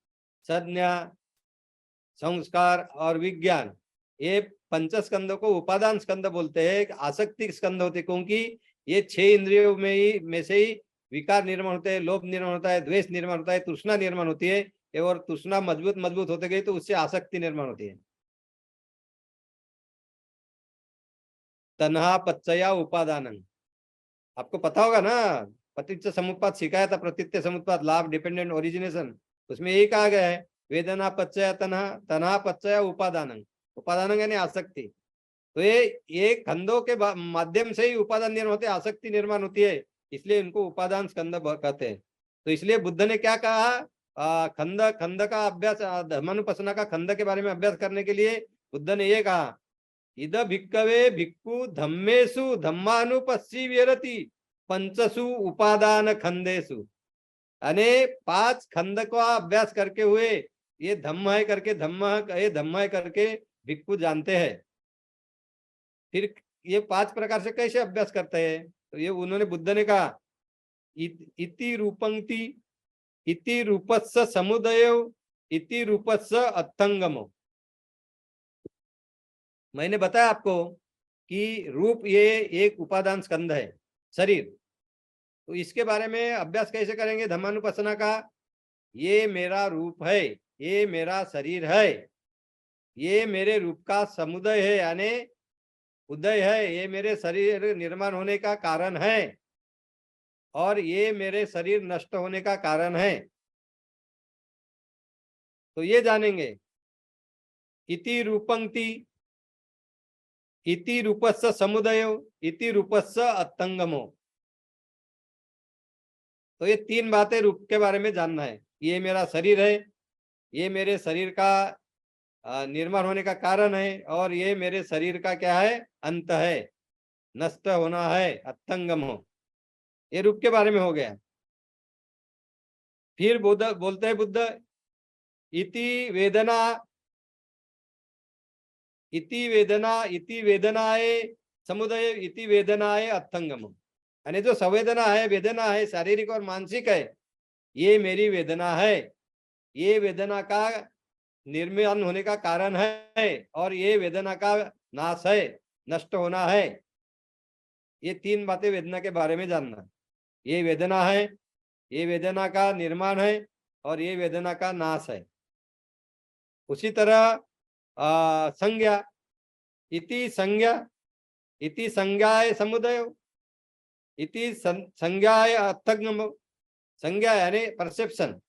संज्ञा, संस्कार और विज्ञान, ये पंचस्कंद को उपादान स्कंद बोलते हैं। आसक्ति स्कंद होते क्योंकि ये 6 इंद्रियों में से ही विकार निर्माण होते हैं, लोभ निर्माण होता है, द्वेष निर्माण होता है, तृष्णा निर्माण होती है। और तृष्णा मजबूत होते गई तो उससे आसक्ति निर्माण होती है। तन्हा पच्चया उपादान, आपको पता होगा ना, प्रतिच्छ समुत्पाद सिखाया था, प्रतित्य समुत्पाद, लाभ, डिपेंडेंट, ओरिजिनेशन। उसमें यही कहा गया है, वेदना पच्चया तन्हा, तन्हा पच्चया उपादान। उपादान यानी आसक्ति। तो ये खंडों के माध्यम से ही उपादान निर्माण होते, आसक्ति निर्माण होती है, इसलिए इनको उपादान स्कंद कहते हैं। तो इसलिए बुद्ध ने क्या कहा, खंड का अभ्यास, धर्मानुपसना का खंड के बारे में अभ्यास करने के लिए बुद्ध ने ये कहा, इद भिक्कवे भिक्खु धम्मेसु धम्मानुपस्सी विहरति पंचसु उपादान खंडेसु। यानी 5 खंड का अभ्यास करके हुए ये धम्म है करके, धम्म है करके भिक्खु जानते हैं। फिर ये 5 प्रकार से कैसे अभ्यास करते हैं? तो ये उन्होंने, बुद्ध ने कहा, इति रूपंक्ति, इति रूपस्स समुदयो, इति रूपस्स अर्थंगमो। मैंने बताया आपको कि रूप ये एक उपादान स्कंद है, शरीर। तो इसके बारे में अभ्यास कैसे करेंगे धम्मानुपස්සना का? ये मेरा रूप है, ये मेरा शरीर है, ये मेरे रूप का समुदय है यानी उदय है, ये मेरे शरीर निर्माण होने का कारण है, और ये मेरे शरीर नष्ट होने का कारण है। तो ये जानेंगे। इति रूपंक्ति, इति रूपस्स समुदयो, इति रूपस्स अर्थंगमो। तो ये 3 बातें रूप के बारे में जानना है। ये मेरा शरीर है, ये मेरे शरीर का निर्माण होने का कारण है, और ये मेरे शरीर का क्या है? अंत है, नष्ट होना है, अर्थंगम हो। ये रूप के बारे में हो गया। फिर बुद्ध बोलते हैं, बुद्ध इति वेदना, इति वेदना, इति वेदनाए समुदय, इति वेदनाए अर्थंगम। यानी जो संवेदना है, वेदना है, शारीरिक और मानसिक है, ये मेरी वेदना है, ये वेदना का निर्माण होने का कारण है, और ये वेदना का नाश है, नष्ट होना है। ये 3 बातें वेदना के बारे में जानना। ये वेदना है, ये वेदना का निर्माण है और ये वेदना का नाश है। उसी तरह संज्ञा, इति संज्ञा, इति संज्ञाय समुदय, इति संज्ञाय अर्थगम। संज्ञा यानी परसेप्शन,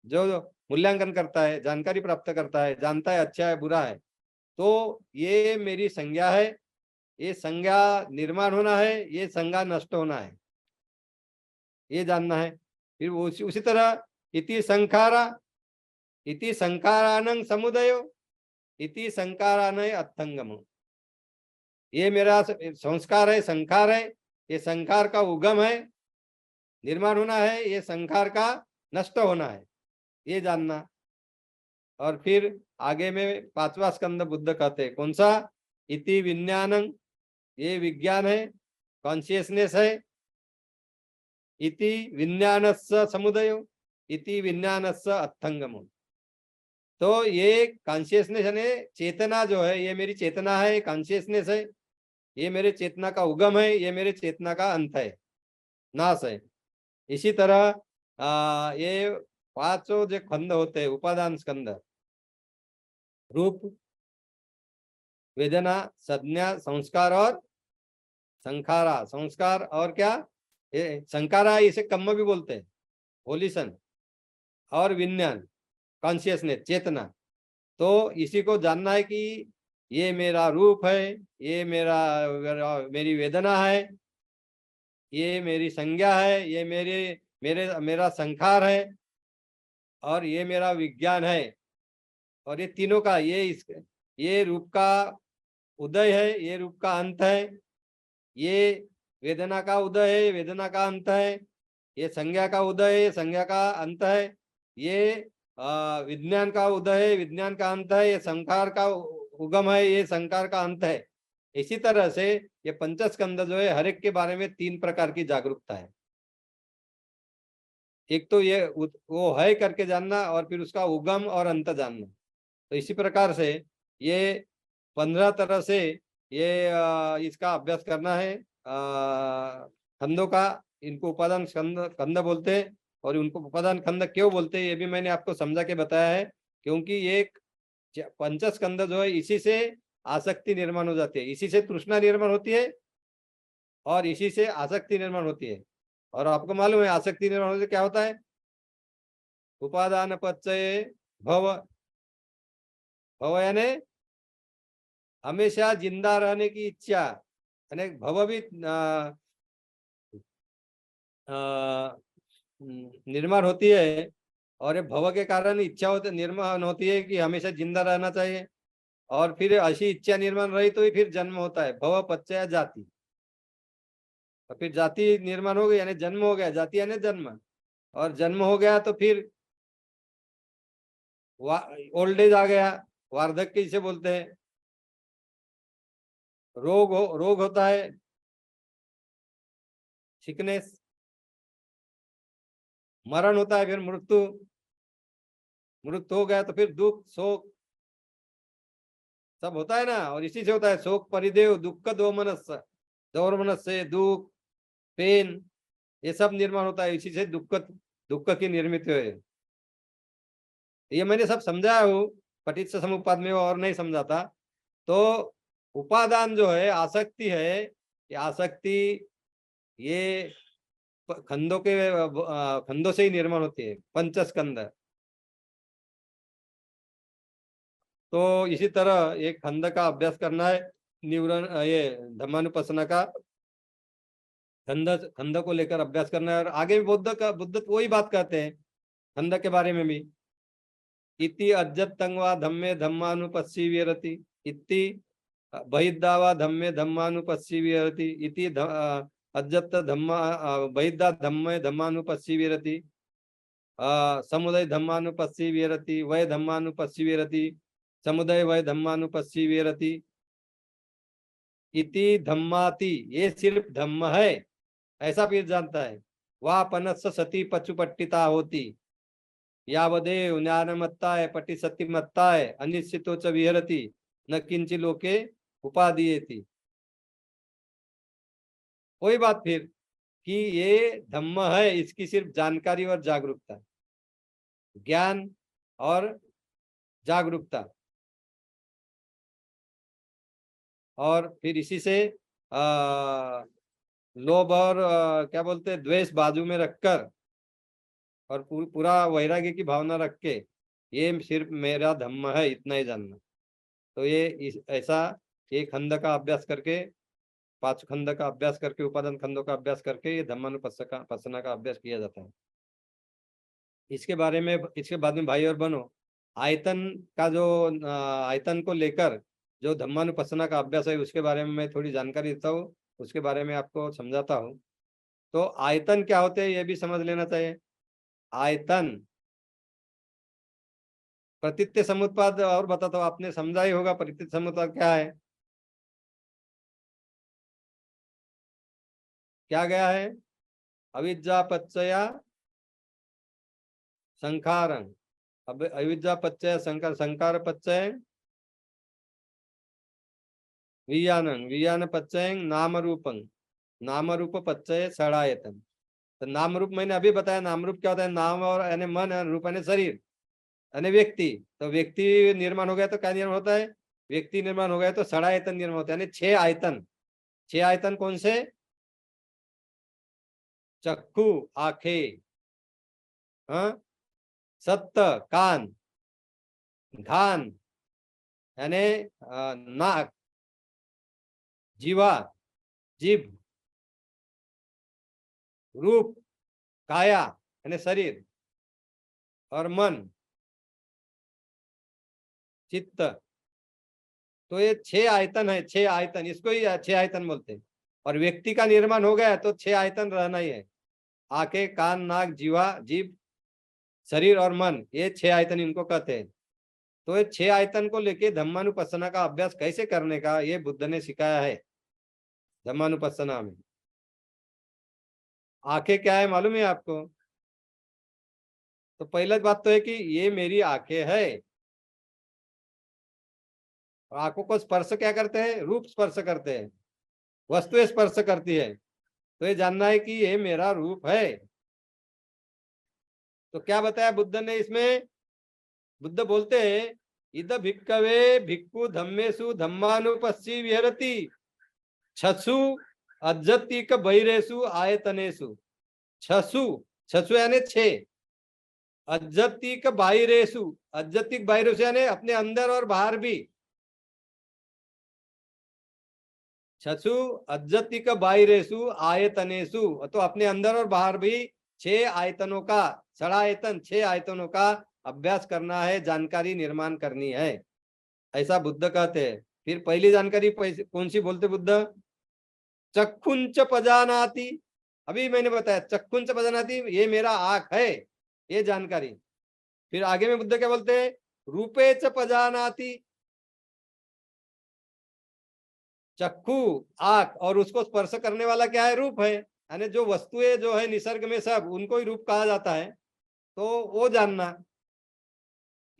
जो मूल्यांकन करता है, जानकारी प्राप्त करता है, जानता है अच्छा है बुरा है, तो ये मेरी संज्ञा है, ये संज्ञा निर्माण होना है, ये संज्ञा नष्ट होना है, ये जानना है। फिर उसी तरह इति संखारा, इति संखारानं समुदयो, इति संखारानय अर्थंगम। ये मेरा संस्कार है, संखार है, ये संखार का उगम है, निर्माण होना है, ये संखार का नष्ट होना है, ये जानना। और फिर आगे में 5वां स्कंद बुद्ध कहते हैं, कौन सा? इति विज्ञानं, ये विज्ञान है, कॉन्शियसनेस है। इति विज्ञानस्य समुदयो, इति विज्ञानस्य अर्थंगम। तो ये कॉन्शियसनेस यानी चेतना जो है, ये मेरी चेतना है, कॉन्शियसनेस है, ये मेरे चेतना का उगम है, ये मेरे चेतना का अंत है, नाश है। इसी तरह ये 5 जो खंड होते हैं, उपादान स्कंद, रूप, वेदना, संज्ञा, संस्कार और संखारा। संस्कार और क्या? ये संखारा, इसे कम्म भी बोलते हैं, वोल्यूशन, और विज्ञान, कॉन्शियसनेस, चेतना। तो इसी को जानना है कि ये मेरा रूप है, ये मेरी वेदना है, ये मेरी संज्ञा है, ये मेरा संखार है, और ये मेरा विज्ञान है। और ये तीनों का ये रूप का उदय है, ये रूप का अंत है, ये वेदना का उदय है, वेदना का अंत है, ये संज्ञा का उदय है, संज्ञा का अंत है, ये विज्ञान का उदय है, विज्ञान का अंत है, ये संखार का उगम है, ये संखार का अंत है। इसी तरह से ये पंचस्कंद जो है, हर एक के बारे में 3 प्रकार की जागरूकता है। एक तो ये वो है करके जानना, और फिर उसका उगम और अंत जानना। तो इसी प्रकार से ये 15 तरह से ये इसका अभ्यास करना है, खंडों का। इनको उपादान खंड बोलते हैं, और उनको उपादान खंड क्यों बोलते हैं ये भी मैंने आपको समझा के बताया है। क्योंकि ये पंचस्कंद जो है, इसी से आसक्ति निर्माण हो जाती है, इसी से तृष्णा निर्माण होती है, और इसी से आसक्ति निर्माण होती है। और आपको मालूम है आसक्ति निर्माण होने से क्या होता है? उपादान पच्चय भव। भव यानी हमेशा जिंदा रहने की इच्छा, यानी भव भी निर्माण होती है, और ये भव के कारण इच्छा निर्माण होती है कि हमेशा जिंदा रहना चाहिए। और फिर ऐसी इच्छा निर्माण रही तो ही फिर जन्म होता है, भव पच्चय जाति। और फिर जाति निर्माण हो गई यानी जन्म हो गया, जाति यानी जन्म, और जन्म हो गया तो फिर ओल्ड एज आ गया, वार्धक्य इसे बोलते हैं। रोग होता है, सिकनेस। मरण होता है, फिर मृत्यु हो गया तो फिर दुख, शोक सब होता है ना। और इसी से होता है शोक परिदेव दुख दौर्मनस्य, दुख, पेन, ये सब निर्माण होता है, इसी से दुख की निर्मित है। ये मैंने सब समझाया हूँ पठित समुपाद में, और नहीं समझाता। तो उपादान जो है, आसक्ति है, ये आसक्ति ये खंडों से ही निर्माण होती है, पंचस्कंद। तो इसी तरह एक खंड का अभ्यास करना है, निवरण ये धम्मानुपसना का खंड को लेकर अभ्यास करना है। और आगे भी बुद्ध वही बात कहते हैं खंड के बारे में भी। इति अज्जत्तंगवा धम्मे धम्मानुपस्सी विहरति, इति बहिद्धा वा धम्मे धम्मानुपस्सी विहरति, इति अज्जत्त धम्मा बहिद्धा धम्मे धम्मानुपस्सी विहरति, समुदय धम्मानुपस्सी विहरति, वय धम्मानुपस्सी विहरति, समुदय वय धम्मानुपस्सी विहरति, इति धम्माति, ये सिर्फ धम्म है ऐसा फिर जानता है। वह पनस्स सती पचुपट्टिता होती, यावदेव ज्ञानमत्ताय पटि सत्यमत्ताय अनिश्चितो च विहरति, न किंचि लोके उपादीयेति। वही बात फिर कि ये धम्म है, इसकी सिर्फ जानकारी और जागरूकता, ज्ञान और जागरूकता, और फिर इसी से लोभ और क्या बोलते हैं, द्वेष बाजू में रखकर और पूरा वैराग्य की भावना रख के ये सिर्फ मेरा धम्म है, इतना ही जानना। तो ये ऐसा एक खंड का अभ्यास करके, 5 खंड का अभ्यास करके, उपादान खंडों का अभ्यास करके ये धम्मानुपස්සना का अभ्यास किया जाता है। इसके बारे में, इसके बाद में भाई और बहनों, आयतन का जो आयतन को लेकर जो धम्मानुपස්සना का अभ्यास है उसके बारे में मैं थोड़ी जानकारी देता हूँ, उसके बारे में आपको समझाता हूँ। तो आयतन क्या होते हैं ये भी समझ लेना चाहिए। आयतन प्रतीत्य समुत्पाद, और बताता हूँ, आपने समझा ही होगा प्रतीत्य समुत्पाद क्या है, क्या गया है, अविद्या पच्चया संखारं, अब अविद्या पच्चय संकार, संकार पच्चय विज्ञानं, विज्ञान पच्चय नाम रूपं, नाम रूप पच्चय षडायतन। तो नाम रूप मैंने अभी बताया, नाम रूप क्या होता है, नाम और यानी मन, रूप यानी शरीर, यानी व्यक्ति। तो व्यक्ति निर्माण हो गया तो क्या निर्माण होता है, व्यक्ति निर्माण हो गया तो षडायतन निर्माण होता है, यानी 6 आयतन। 6 आयतन कौन से, चक्षु आंखें, हाँ, सत्त कान, घान यानी नाक, जीवा जीभ, रूप काया यानी शरीर, और मन चित्त। तो ये 6 आयतन है, 6 आयतन, इसको ही 6 आयतन बोलते हैं। और व्यक्ति का निर्माण हो गया तो 6 आयतन रहना ही है, आंखें कान नाक जीवा जीभ शरीर और मन, ये 6 आयतन इनको कहते हैं। तो ये 6 आयतन को लेके धम्मानुपස්සना का अभ्यास कैसे करने का ये बुद्ध ने सिखाया है धम्मानुपස්සना में। आंखें क्या है मालूम है आपको, तो पहला बात तो है कि ये मेरी आंखें है। और आंखों को स्पर्श क्या करते हैं, रूप स्पर्श करते हैं, वस्तु स्पर्श करती है। तो ये जानना है कि ये मेरा रूप है। तो क्या बताया बुद्ध ने इसमें, बुद्ध बोलते हैं इद भिक्कवे भिक्खु धम्मेसु धम्मानुपस्सी विहरति छसु अज्जतिक बहिरेसु आयतनेसु। छसु, छसु यानी 6, अज्जतिक बाहिरेसु, अज्जतिक बाहिरेसु यानी अपने अंदर और बाहर भी, छसु अज्जतिक बाहिरेसु आयतनेसु, तो अपने अंदर और बाहर भी 6 आयतनों का, षडायतन 6 आयतनों का अभ्यास करना है, जानकारी निर्माण करनी है, ऐसा बुद्ध कहते हैं। फिर पहली जानकारी कौन सी बोलते बुद्ध, चक्षुंच पजानाति, अभी मैंने बताया चक्षुंच पजानाति, ये मेरा आंख है, ये जानकारी। फिर आगे में बुद्ध क्या बोलते हैं, रूपे च पजानाति, चक्षु आंख और उसको स्पर्श करने वाला क्या है, रूप है, यानी जो वस्तुएं जो है निसर्ग में सब उनको ही रूप कहा जाता है। तो वो जानना,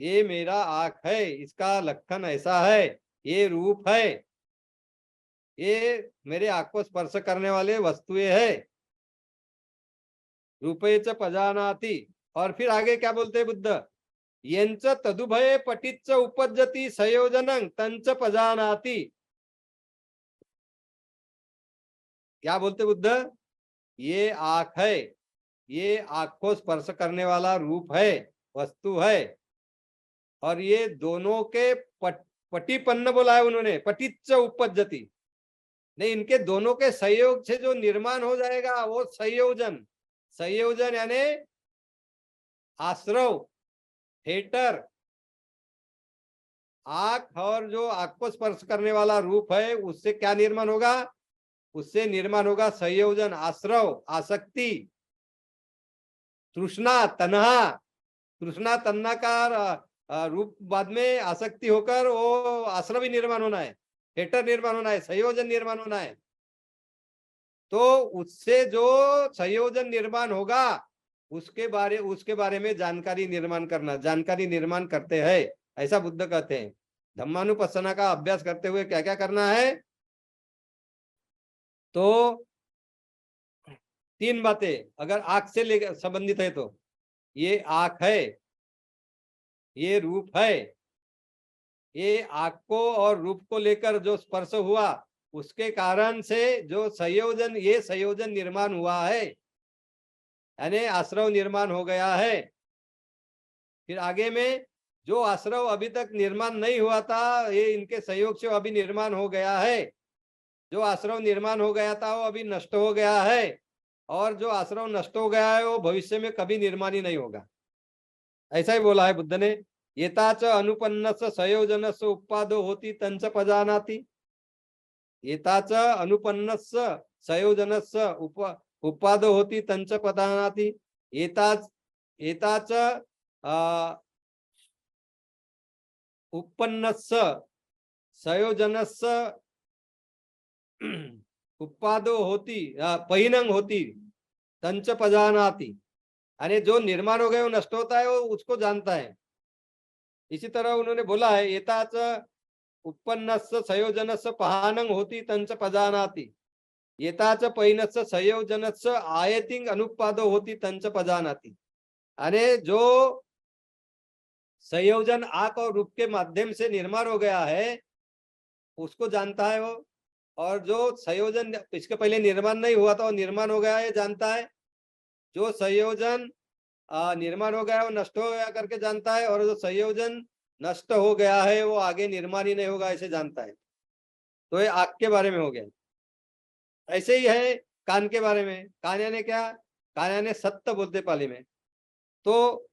ये मेरा आंख है, इसका लक्षण ऐसा है, ये रूप है, ये मेरे आंख को स्पर्श करने वाले वस्तुएं है, रूपे च पजानाति। और फिर आगे क्या बोलते हैं बुद्ध, यंच तदुभये पटिच्च उपज्जति संयोजनं तंच पजानाति। क्या बोलते बुद्ध, ये आंख है, ये आंख को स्पर्श करने वाला रूप है, वस्तु है, और ये दोनों के पटिपन्न बोला है उन्होंने, पटिच्च उपज्जति, नहीं इनके दोनों के संयोग से जो निर्माण हो जाएगा वो संयोजन, संयोजन यानी आश्रव, थिएटर, आंख और जो आंख को स्पर्श करने वाला रूप है उससे क्या निर्माण होगा, उससे निर्माण होगा संयोजन, आश्रव, आसक्ति, तृष्णा तन्हा, तृष्णा तन्ना का रूप बाद में आसक्ति होकर वो आश्रव ही निर्माण होना है, थिएटर निर्माण होना है, संयोजन निर्माण होना है। तो उससे जो संयोजन निर्माण होगा उसके बारे में जानकारी निर्माण करना, जानकारी निर्माण करते हैं, ऐसा बुद्ध कहते हैं। धम्मानुपස්සना का अभ्यास करते हुए क्या क्या करना है, तो तीन बातें अगर आंख से लेकर संबंधित है तो, ये आंख है, ये रूप है, ये आंख को और रूप को लेकर जो स्पर्श हुआ उसके कारण से जो संयोजन, ये संयोजन निर्माण हुआ है, यानी आश्रव निर्माण हो गया है। फिर आगे में जो आश्रव अभी तक निर्माण नहीं हुआ था, ये इनके सहयोग से अभी निर्माण हो गया है। जो आश्रव निर्माण हो गया था वो अभी नष्ट हो गया है, और जो आश्रव नष्ट हो गया है वो भविष्य में कभी निर्माण ही नहीं होगा। ऐसा ही बोला है बुद्ध ने। येताच अनुपन्नस्य संयोजनस्य उपादो होती तंच पजानाति। येताच अनुपन्नस्य संयोजनस्य उपादो होती तंच पजानाति। येताच उत्पन्नस्य संयोजनस्य उत्पादो होती पहिनंग होती तंच पजानाति। अरे जो निर्माण हो गया वो नष्ट होता है, वो उसको जानता है। इसी तरह उन्होंने बोला है, एताच उत्पन्नस्य संयोजनस्य पहानंग होती तंच पजानाति। एताच पहिनस्य संयोजनस्य आयतिंग अनुपादो होती तंच पजानाति। अरे जो संयोजन आंख और रूप के माध्यम से निर्माण हो गया है उसको जानता है वो, और जो संयोजन इसके पहले निर्माण नहीं हुआ था वो निर्माण हो गया है जानता है। जो संयोजन निर्माण हो गया वो नष्ट हो गया करके जानता है, और जो संयोजन नष्ट हो गया है वो आगे निर्माण ही नहीं होगा ऐसे जानता है। तो ये आंख के बारे में हो गया। ऐसे ही है कान के बारे में। कान यानी क्या? कान यानी सत्य बोलते पाली में। तो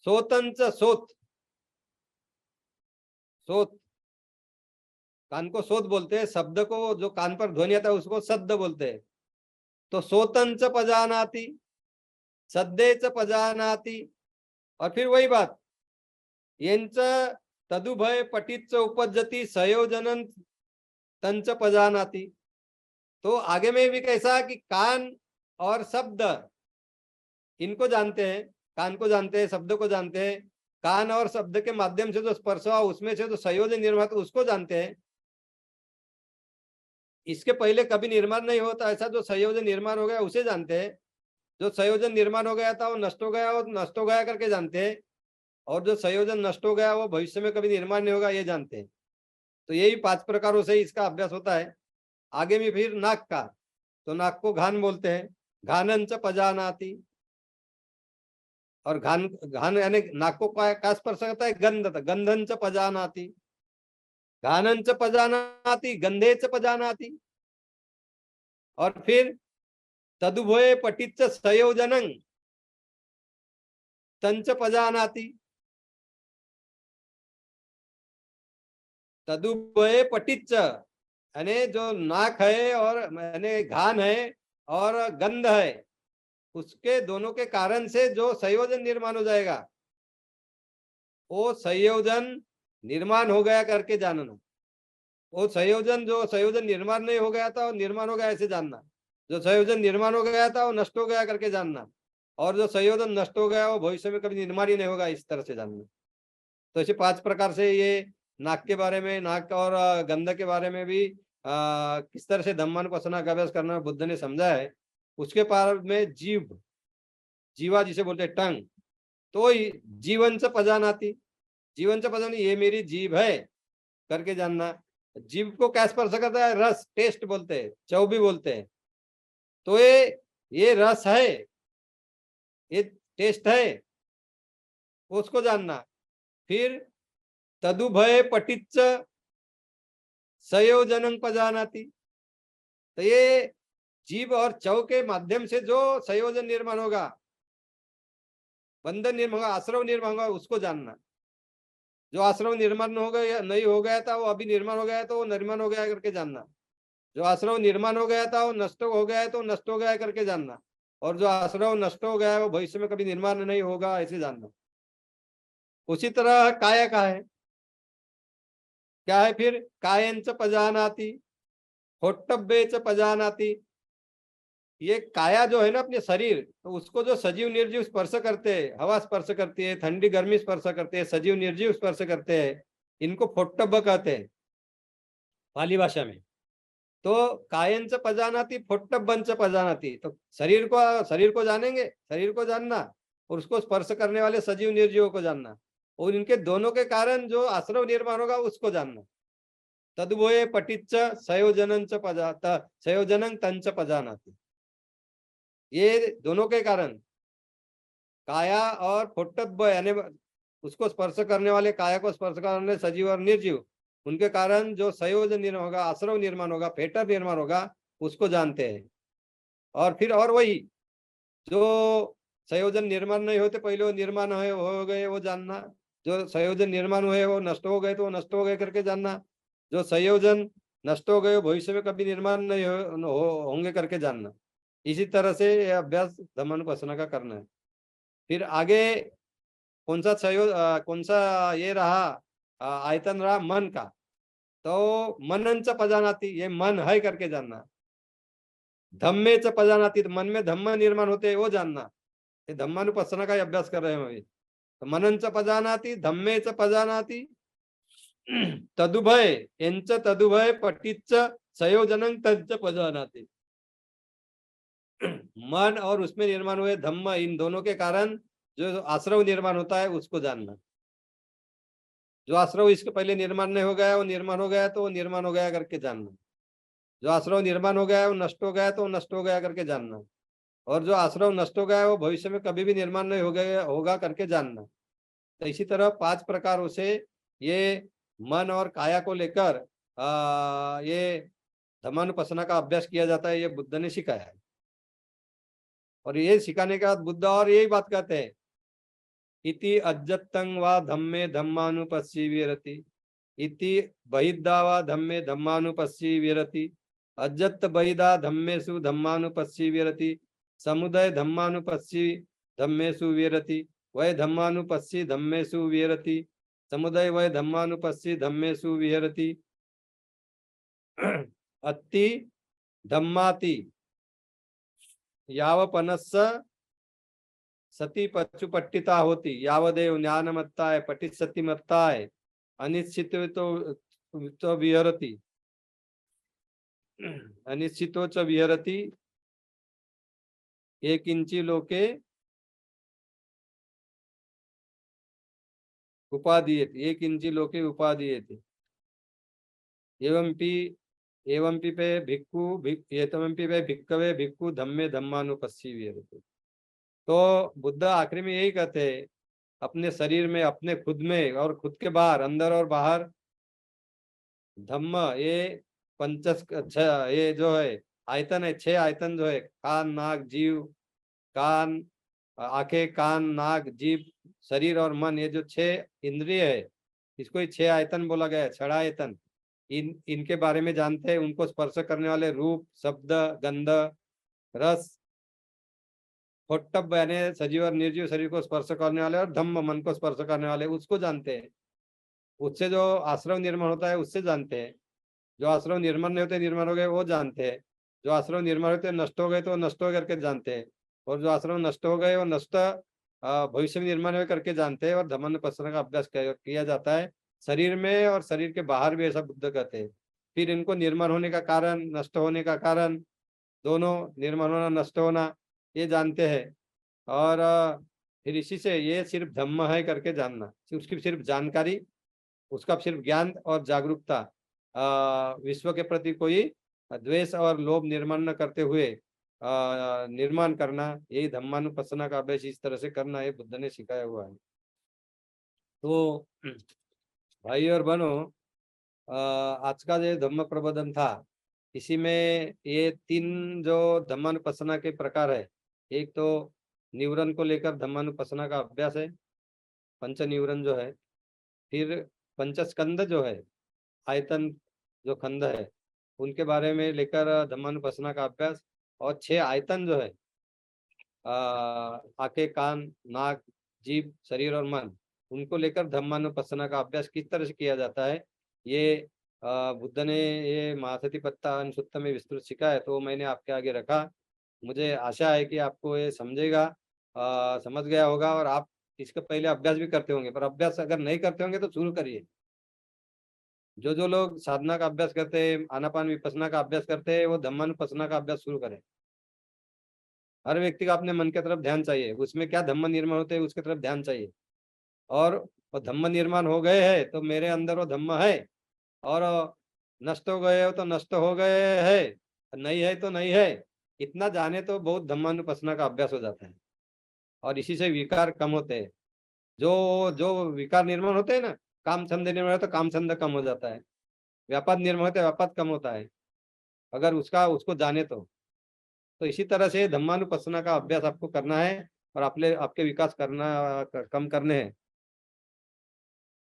सोतंच सोत, सोत कान को सोत बोलते हैं। शब्द को जो कान पर ध्वनि आता है उसको शब्द बोलते हैं। तो सोतंच पजानाति, सद्देच पजानाति। और फिर वही बात, यांच तदुभय पटित उपजती संयोजन तंच पजानाति। तो आगे में भी कैसा कि कान और शब्द इनको जानते हैं, कान को जानते हैं, शब्द को जानते हैं। कान और शब्द के माध्यम से जो स्पर्श हुआ उसमें से जो संयोजन निर्माण उसको जानते हैं। इसके पहले कभी निर्माण नहीं होता, ऐसा जो संयोजन निर्माण हो गया उसे जानते हैं। जो संयोजन निर्माण हो गया था वो नष्ट हो गया, वो नष्ट हो गया करके जानते हैं। और जो संयोजन नष्ट हो गया वो भविष्य में कभी निर्माण नहीं होगा ये जानते हैं। तो यही 5 प्रकारों से इसका अभ्यास होता है। आगे में फिर नाक का, तो नाक को घान बोलते हैं। घानंच पजानाति। और घान, घान यानी नाक को क्या स्पर्श करता है? गंध, गंधंच पजानाति। घानंच पजानाति, गंधेच पजानाति। और फिर तदुभय पटिच संयोजनं तंच पजानाति। तदुभय पटिच यानी जो नाक है और यानी घान है और गंध है, उसके दोनों के कारण से जो संयोजन निर्माण हो जाएगा वो संयोजन निर्माण हो गया करके जानना। वो संयोजन, जो संयोजन निर्माण नहीं हो गया था वो निर्माण हो गया ऐसे जानना। जो संयोजन निर्माण हो गया था वो नष्ट हो गया करके जानना। और जो संयोजन नष्ट हो गया वो भविष्य में कभी निर्माण ही नहीं होगा, इस तरह से जानना। तो ऐसे 5 प्रकार से ये नाक के बारे में, नाक और गंध के बारे में भी किस तरह से धम्मानुपස්සना का अभ्यास करना बुद्ध ने समझा है। उसके बाद में जीव, जीवा जिसे बोलते हैं टंग, तो जीवन से पजानाती। जीवन से पजाना, ये मेरी जीव है करके जानना। जीव को क्या स्पर्श करता है? रस, टेस्ट बोलते हैं, चौबी बोलते हैं। तो ये रस है, ये टेस्ट है, उसको जानना। फिर तदुभय पटिच संयोजन पजानाती। तो ये जीव और चौ के माध्यम से जो संयोजन निर्माण होगा, बंधन निर्माण होगा, आश्रव निर्माण होगा, उसको जानना। जो आश्रव निर्माण हो गया नहीं हो गया था वो अभी निर्माण हो गया है तो वो निर्माण हो गया करके जानना। जो आश्रव निर्माण हो गया था वो नष्ट हो गया है तो नष्ट हो गया करके जानना। और जो आश्रव नष्ट हो गया है वो भविष्य में कभी निर्माण नहीं होगा ऐसे जानना। उसी तरह काया का है, क्या है फिर? कायंच पजानाति, होट्टब्बेच पजानाति। ये काया जो है ना अपने शरीर, तो उसको जो सजीव निर्जीव स्पर्श करते हैं, हवा स्पर्श करती है, ठंडी गर्मी स्पर्श करते हैं, सजीव निर्जीव स्पर्श करते हैं, इनको फोट्टब्ब कहते हैं पाली भाषा में। तो कायंच पजानाति फोट्टब्बंच पजानाति, तो शरीर को जानेंगे, शरीर को जानना, और उसको स्पर्श करने वाले सजीव निर्जीवों को जानना, और इनके दोनों के कारण जो आश्रव निर्माण होगा उसको जानना। तद्वये पटिच्च संयोजनं तंच पजानाति, ये दोनों के कारण काया और फोट्टब्ब यानी उसको स्पर्श करने वाले, काया को स्पर्श करने वाले सजीव और निर्जीव, उनके कारण जो संयोजन निर्माण होगा, आश्रव निर्माण होगा, फेटर निर्माण होगा, उसको जानते हैं। और फिर और वही जो संयोजन निर्माण नहीं होते पहले वो निर्माण हो गए वो जानना, जो संयोजन निर्माण हुए वो नष्ट हो गए तो वो नष्ट हो गए करके जानना, जो संयोजन नष्ट हो गए भविष्य में कभी निर्माण नहीं होंगे करके जानना। इसी तरह से यह अभ्यास धम्मानुपासना का करना है। फिर आगे कौन सा ये रहा आयतन रहा मन का, तो मनंच पजानाति, ये मन है करके जानना। धम्मे च पजानाति, तो मन में धम्म निर्माण होते हैं वो जानना। ये धम्मानुपासना का अभ्यास कर रहे हैं अभी। तो मनंच पजानाति, धम्मे च पजानाति, तदुभय एंच तदुभय पटिच्च संयोजनं तंच पजानाति। मन और उसमें निर्माण हुए धम्म, इन दोनों के कारण जो आश्रव निर्माण होता है उसको जानना। जो आश्रव इसके पहले निर्माण नहीं हो गया वो निर्माण हो गया तो वो निर्माण हो गया करके जानना। जो आश्रव निर्माण हो गया है वो नष्ट हो गया तो वो नष्ट हो गया करके जानना। और जो आश्रव नष्ट हो गया है वो भविष्य में कभी भी निर्माण नहीं हो गया होगा करके जानना। तो इसी तरह 5 प्रकारों से ये मन और काया को लेकर ये धम्मानुपासना का अभ्यास किया जाता है, ये बुद्ध ने सिखाया है। और ये सिखाने के बाद बुद्ध और यही बात कहते हैं, इति अज्जत्तं वा धम्मे धम्मानुपस्सी विरति, इति बहिद्धा वा धम्मे धम्मानुपस्सी विरति, अज्जत् बहिदा धम्मेषु धम्मानुपस्सी विरति, समुदय धम्मानुपस्सी धम्मेषु विरति, वै धम्मानुपस्सी धम्मेषु विरति, समुदय वै धम्मानुपस्सी धम्मेषु विहरति, अत्ति धम्माति यावपनस्स सती पचुपट्टिता होती, यावदेव ज्ञानमत्ताय पटित सतीमत्ताय अनिश्चितो तो विहरति, अनिश्चितो च विहरति, एक इंची लोके उपादीयते, एक इंची लोके उपादीयते, एवंपि पे भिक्खवे भिक्खु धम्मे धम्मानुपस्सी विहरति। तो बुद्ध आखिरी में यही कहते हैं, अपने शरीर में, अपने खुद में और खुद के बाहर, अंदर और बाहर धम्म, ये पंचस ये जो है आयतन है, 6 आयतन जो है, कान नाक जीव, कान आंखें कान नाक जीव शरीर और मन, ये जो 6 इंद्रिय है इसको ही 6 आयतन बोला गया है, 6 आयतन। इनके बारे में जानते हैं, उनको स्पर्श करने वाले रूप शब्द गंध रस, फोट्टब यानी सजीव और निर्जीव शरीर को स्पर्श करने वाले, और धम्म मन को स्पर्श करने वाले, उसको जानते हैं। उससे जो आश्रव निर्माण होता है उससे जानते हैं। जो आश्रव निर्माण नहीं होते, निर्माण हो गए वो जानते हैं। जो आश्रम निर्माण होते नष्ट हो गए तो नष्ट हो करके जानते हैं। और जो आश्रम नष्ट हो गए वो नष्ट भविष्य में निर्माण हुए करके जानते हैं। और धम्मानुपासना का अभ्यास किया जाता है शरीर में और शरीर के बाहर भी, ऐसा बुद्ध कहते हैं। फिर इनको निर्माण होने का कारण, नष्ट होने का कारण, दोनों निर्माण होना नष्ट होना ये जानते हैं। और फिर इसी से ये सिर्फ धम्म है करके जानना, उसकी सिर्फ जानकारी, उसका सिर्फ ज्ञान और जागरूकता, विश्व के प्रति कोई द्वेष और लोभ निर्माण न करते हुए निर्माण करना, यही धम्मानुपासना का अभ्यास इस तरह से करना है, बुद्ध ने सिखाया हुआ है। तो भाई और बहनों, आज का जो धम्म प्रबोधन था इसी में ये 3 जो धम्मानुपासना के प्रकार है, एक तो निवरण को लेकर धम्मानुपासना का अभ्यास है, पंच निवरण जो है, फिर पंचस्कंद जो है, आयतन जो खंड है उनके बारे में लेकर धम्मानुपासना का अभ्यास, और 6 आयतन जो है आंखें कान नाक जीभ शरीर और मन, उनको लेकर धम्मानुपासना का अभ्यास किस तरह से किया जाता है, ये बुद्ध ने ये महासतिपत्ता अनुसुत्त में विस्तृत सिखाया है। तो मैंने आपके आगे रखा। मुझे आशा है कि आपको ये समझेगा, समझ गया होगा, और आप इसके पहले अभ्यास भी करते होंगे, पर अभ्यास अगर नहीं करते होंगे तो शुरू करिए। जो जो लोग साधना का अभ्यास करते हैं, आनापान विपස්සना का अभ्यास करते हैं, वो धम्मानुपස්සना का अभ्यास शुरू करें। हर व्यक्ति का अपने मन की तरफ ध्यान चाहिए, उसमें क्या धम्म निर्माण होते हैं उसकी तरफ ध्यान चाहिए। और वो धम्म निर्माण हो गए हैं तो मेरे अंदर वो धम्म है, और नष्ट हो गए हो तो नष्ट हो गए है, नहीं है तो नहीं है, इतना जाने तो बहुत धम्मानुपස්සना का अभ्यास हो जाता है। और इसी से विकार कम होते हैं। जो जो विकार निर्माण होते हैं ना, काम छंद निर्माण होता है तो काम छंद कम हो जाता है, व्यापार निर्माण होता है व्यापार कम होता है, अगर उसको जाने तो इसी तरह से धम्मानुपස්සना का अभ्यास आपको करना है और आपके विकास कम करने हैं।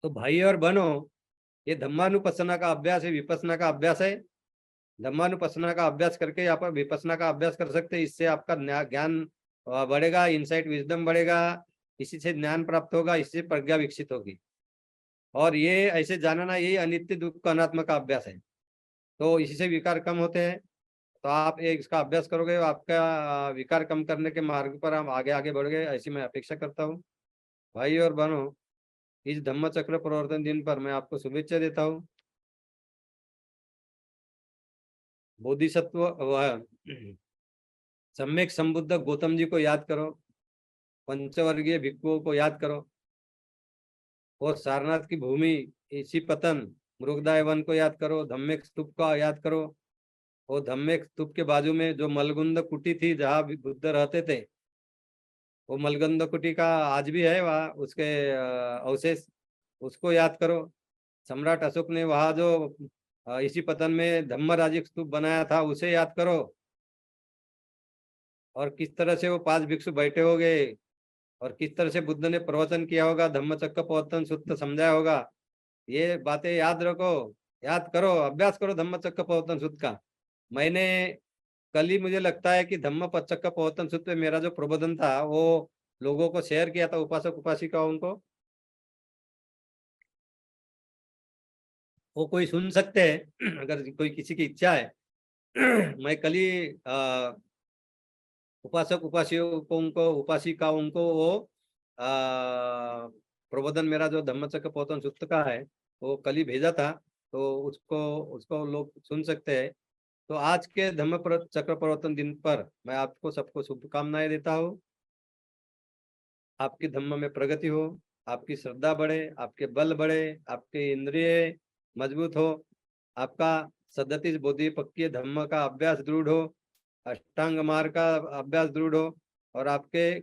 तो भाई और बहनों, ये धम्मानुपස්සना का अभ्यास है, विपස්සना का अभ्यास है। धम्मानुपස්සना का अभ्यास करके आप विपස්සना का अभ्यास कर सकते हैं। इससे आपका ज्ञान बढ़ेगा, इनसाइट विजडम बढ़ेगा, इसी से ज्ञान प्राप्त होगा, इससे प्रज्ञा विकसित होगी। और ये ऐसे जानना, यही अनित्य दुख अनात्म का अभ्यास है। तो इसी से विकार कम होते हैं। तो आप एक इसका अभ्यास करोगे, आपका विकार कम करने के मार्ग पर हम आगे आगे बढ़ गए, ऐसी मैं अपेक्षा करता हूँ। भाई और बहनों, इस धम्म चक्र प्रवर्तन दिन पर मैं आपको शुभेच्छा देता हूँ। बोधिसत्व सम्यक संबुद्ध गौतम जी को याद करो, पंचवर्गीय भिक्षुओं को याद करो, और सारनाथ की भूमि इसी पतन मृगदाय वन को याद करो, धम्मेक स्तूप का याद करो। और धम्मेक स्तूप के बाजू में जो मलगुंद कुटी थी जहाँ बुद्ध रहते थे, वो मलगुंद कुटी का आज भी है वहाँ, उसके अवशेष, उसको याद करो। सम्राट अशोक ने वहाँ जो इसी पतन में धम्मराजिक स्तूप बनाया था, उसे याद करो। और किस तरह से वो 5 भिक्षु बैठे हो गए, और किस तरह से बुद्ध ने प्रवचन किया होगा, धम्मचक्र प्रवर्तन सूत्र समझाया होगा। ये बातें याद रखो, याद करो, अभ्यास करो धम्मचक्र प्रवर्तन सूत्र का। मैंने कल ही, मुझे लगता है कि धम्मचक्र प्रवर्तन सूत्र में मेरा जो प्रबोधन था वो लोगों को शेयर किया था, उपासक उपासिकाओं को। वो कोई सुन सकते हैं अगर कोई किसी की इच्छा है। मैं कल ही उपासक उपासियों को उपासिकाओं को वो प्रबोधन, मेरा जो धम्मचक्र प्रवर्तन सूत्र का है, वो कल ही भेजा था। तो उसको उसको लोग सुन सकते हैं। तो आज के चक्र प्रवर्तन दिन पर मैं आपको सबको शुभकामनाएं देता हूँ। आपकी धम्म में प्रगति हो, आपकी श्रद्धा बढ़े, आपके बल बढ़े, आपके इंद्रिय मजबूत हो, आपका सदतीस बोधि पक्की धम्म का अभ्यास दृढ़ हो, अष्टांग मार्ग का अभ्यास दृढ़ हो, और आपके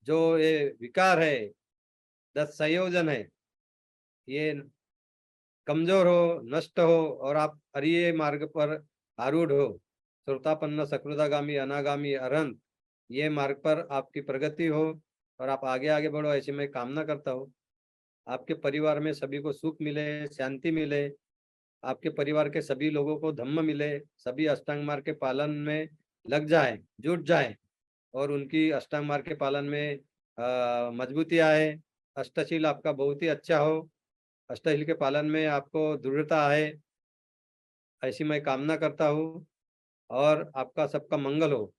जो ये विकार है, 10 संयोजन है, ये कमजोर हो, नष्ट हो, और आप हरिये मार्ग पर आरूढ़ हो, श्रोतापन्न सकृदागामी अनागामी अरहंत, ये मार्ग पर आपकी प्रगति हो और आप आगे आगे बढ़ो, ऐसी मैं कामना करता हूँ। आपके परिवार में सभी को सुख मिले, शांति मिले, आपके परिवार के सभी लोगों को धम्म मिले, सभी अष्टांग मार्ग के पालन में लग जाए, जुट जाए, और उनकी अष्टांग मार्ग के पालन में मजबूती आए। अष्टशील आपका बहुत ही अच्छा हो, अष्टशील के पालन में आपको दृढ़ता आए, ऐसी मैं कामना करता हूँ। और आपका सबका मंगल हो,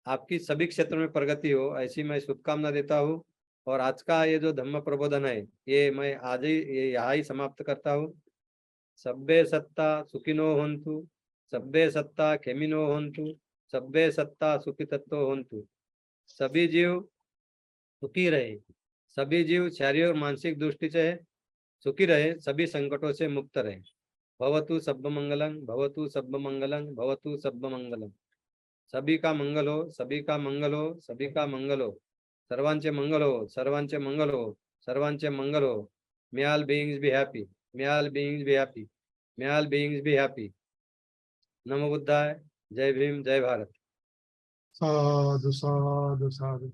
आपकी सभी क्षेत्र में प्रगति हो, ऐसी मैं शुभकामना देता हूँ। और आज का ये जो धम्म प्रबोधन है, ये मैं आज ही ये यहाँ ही समाप्त करता हूँ। सब्बे सत्ता सुखिनो होन्तु, सब्बे सत्ता खेमिनो होन्तु, सब्बे सत्ता सुखी तत्व होन्तु। सभी जीव सुखी रहे, सभी जीव शारीरिक और मानसिक दृष्टि से सुखी रहे, सभी संकटों से मुक्त रहे। भवतु सब्ब मंगलम, भवतु सब्ब मंगलम, भवतु सब्ब मंगलम। सभी का मंगल हो, सभी का मंगल हो, सभी का मंगल हो, सर्वांचे मंगल हो, सर्वांचे मंगल हो, सर्वांचे मंगल हो। May all beings be happy, may all beings be happy, may all beings be happy। नमो बुद्धाय, जय भीम, जय भारत। साधु साधु साधु।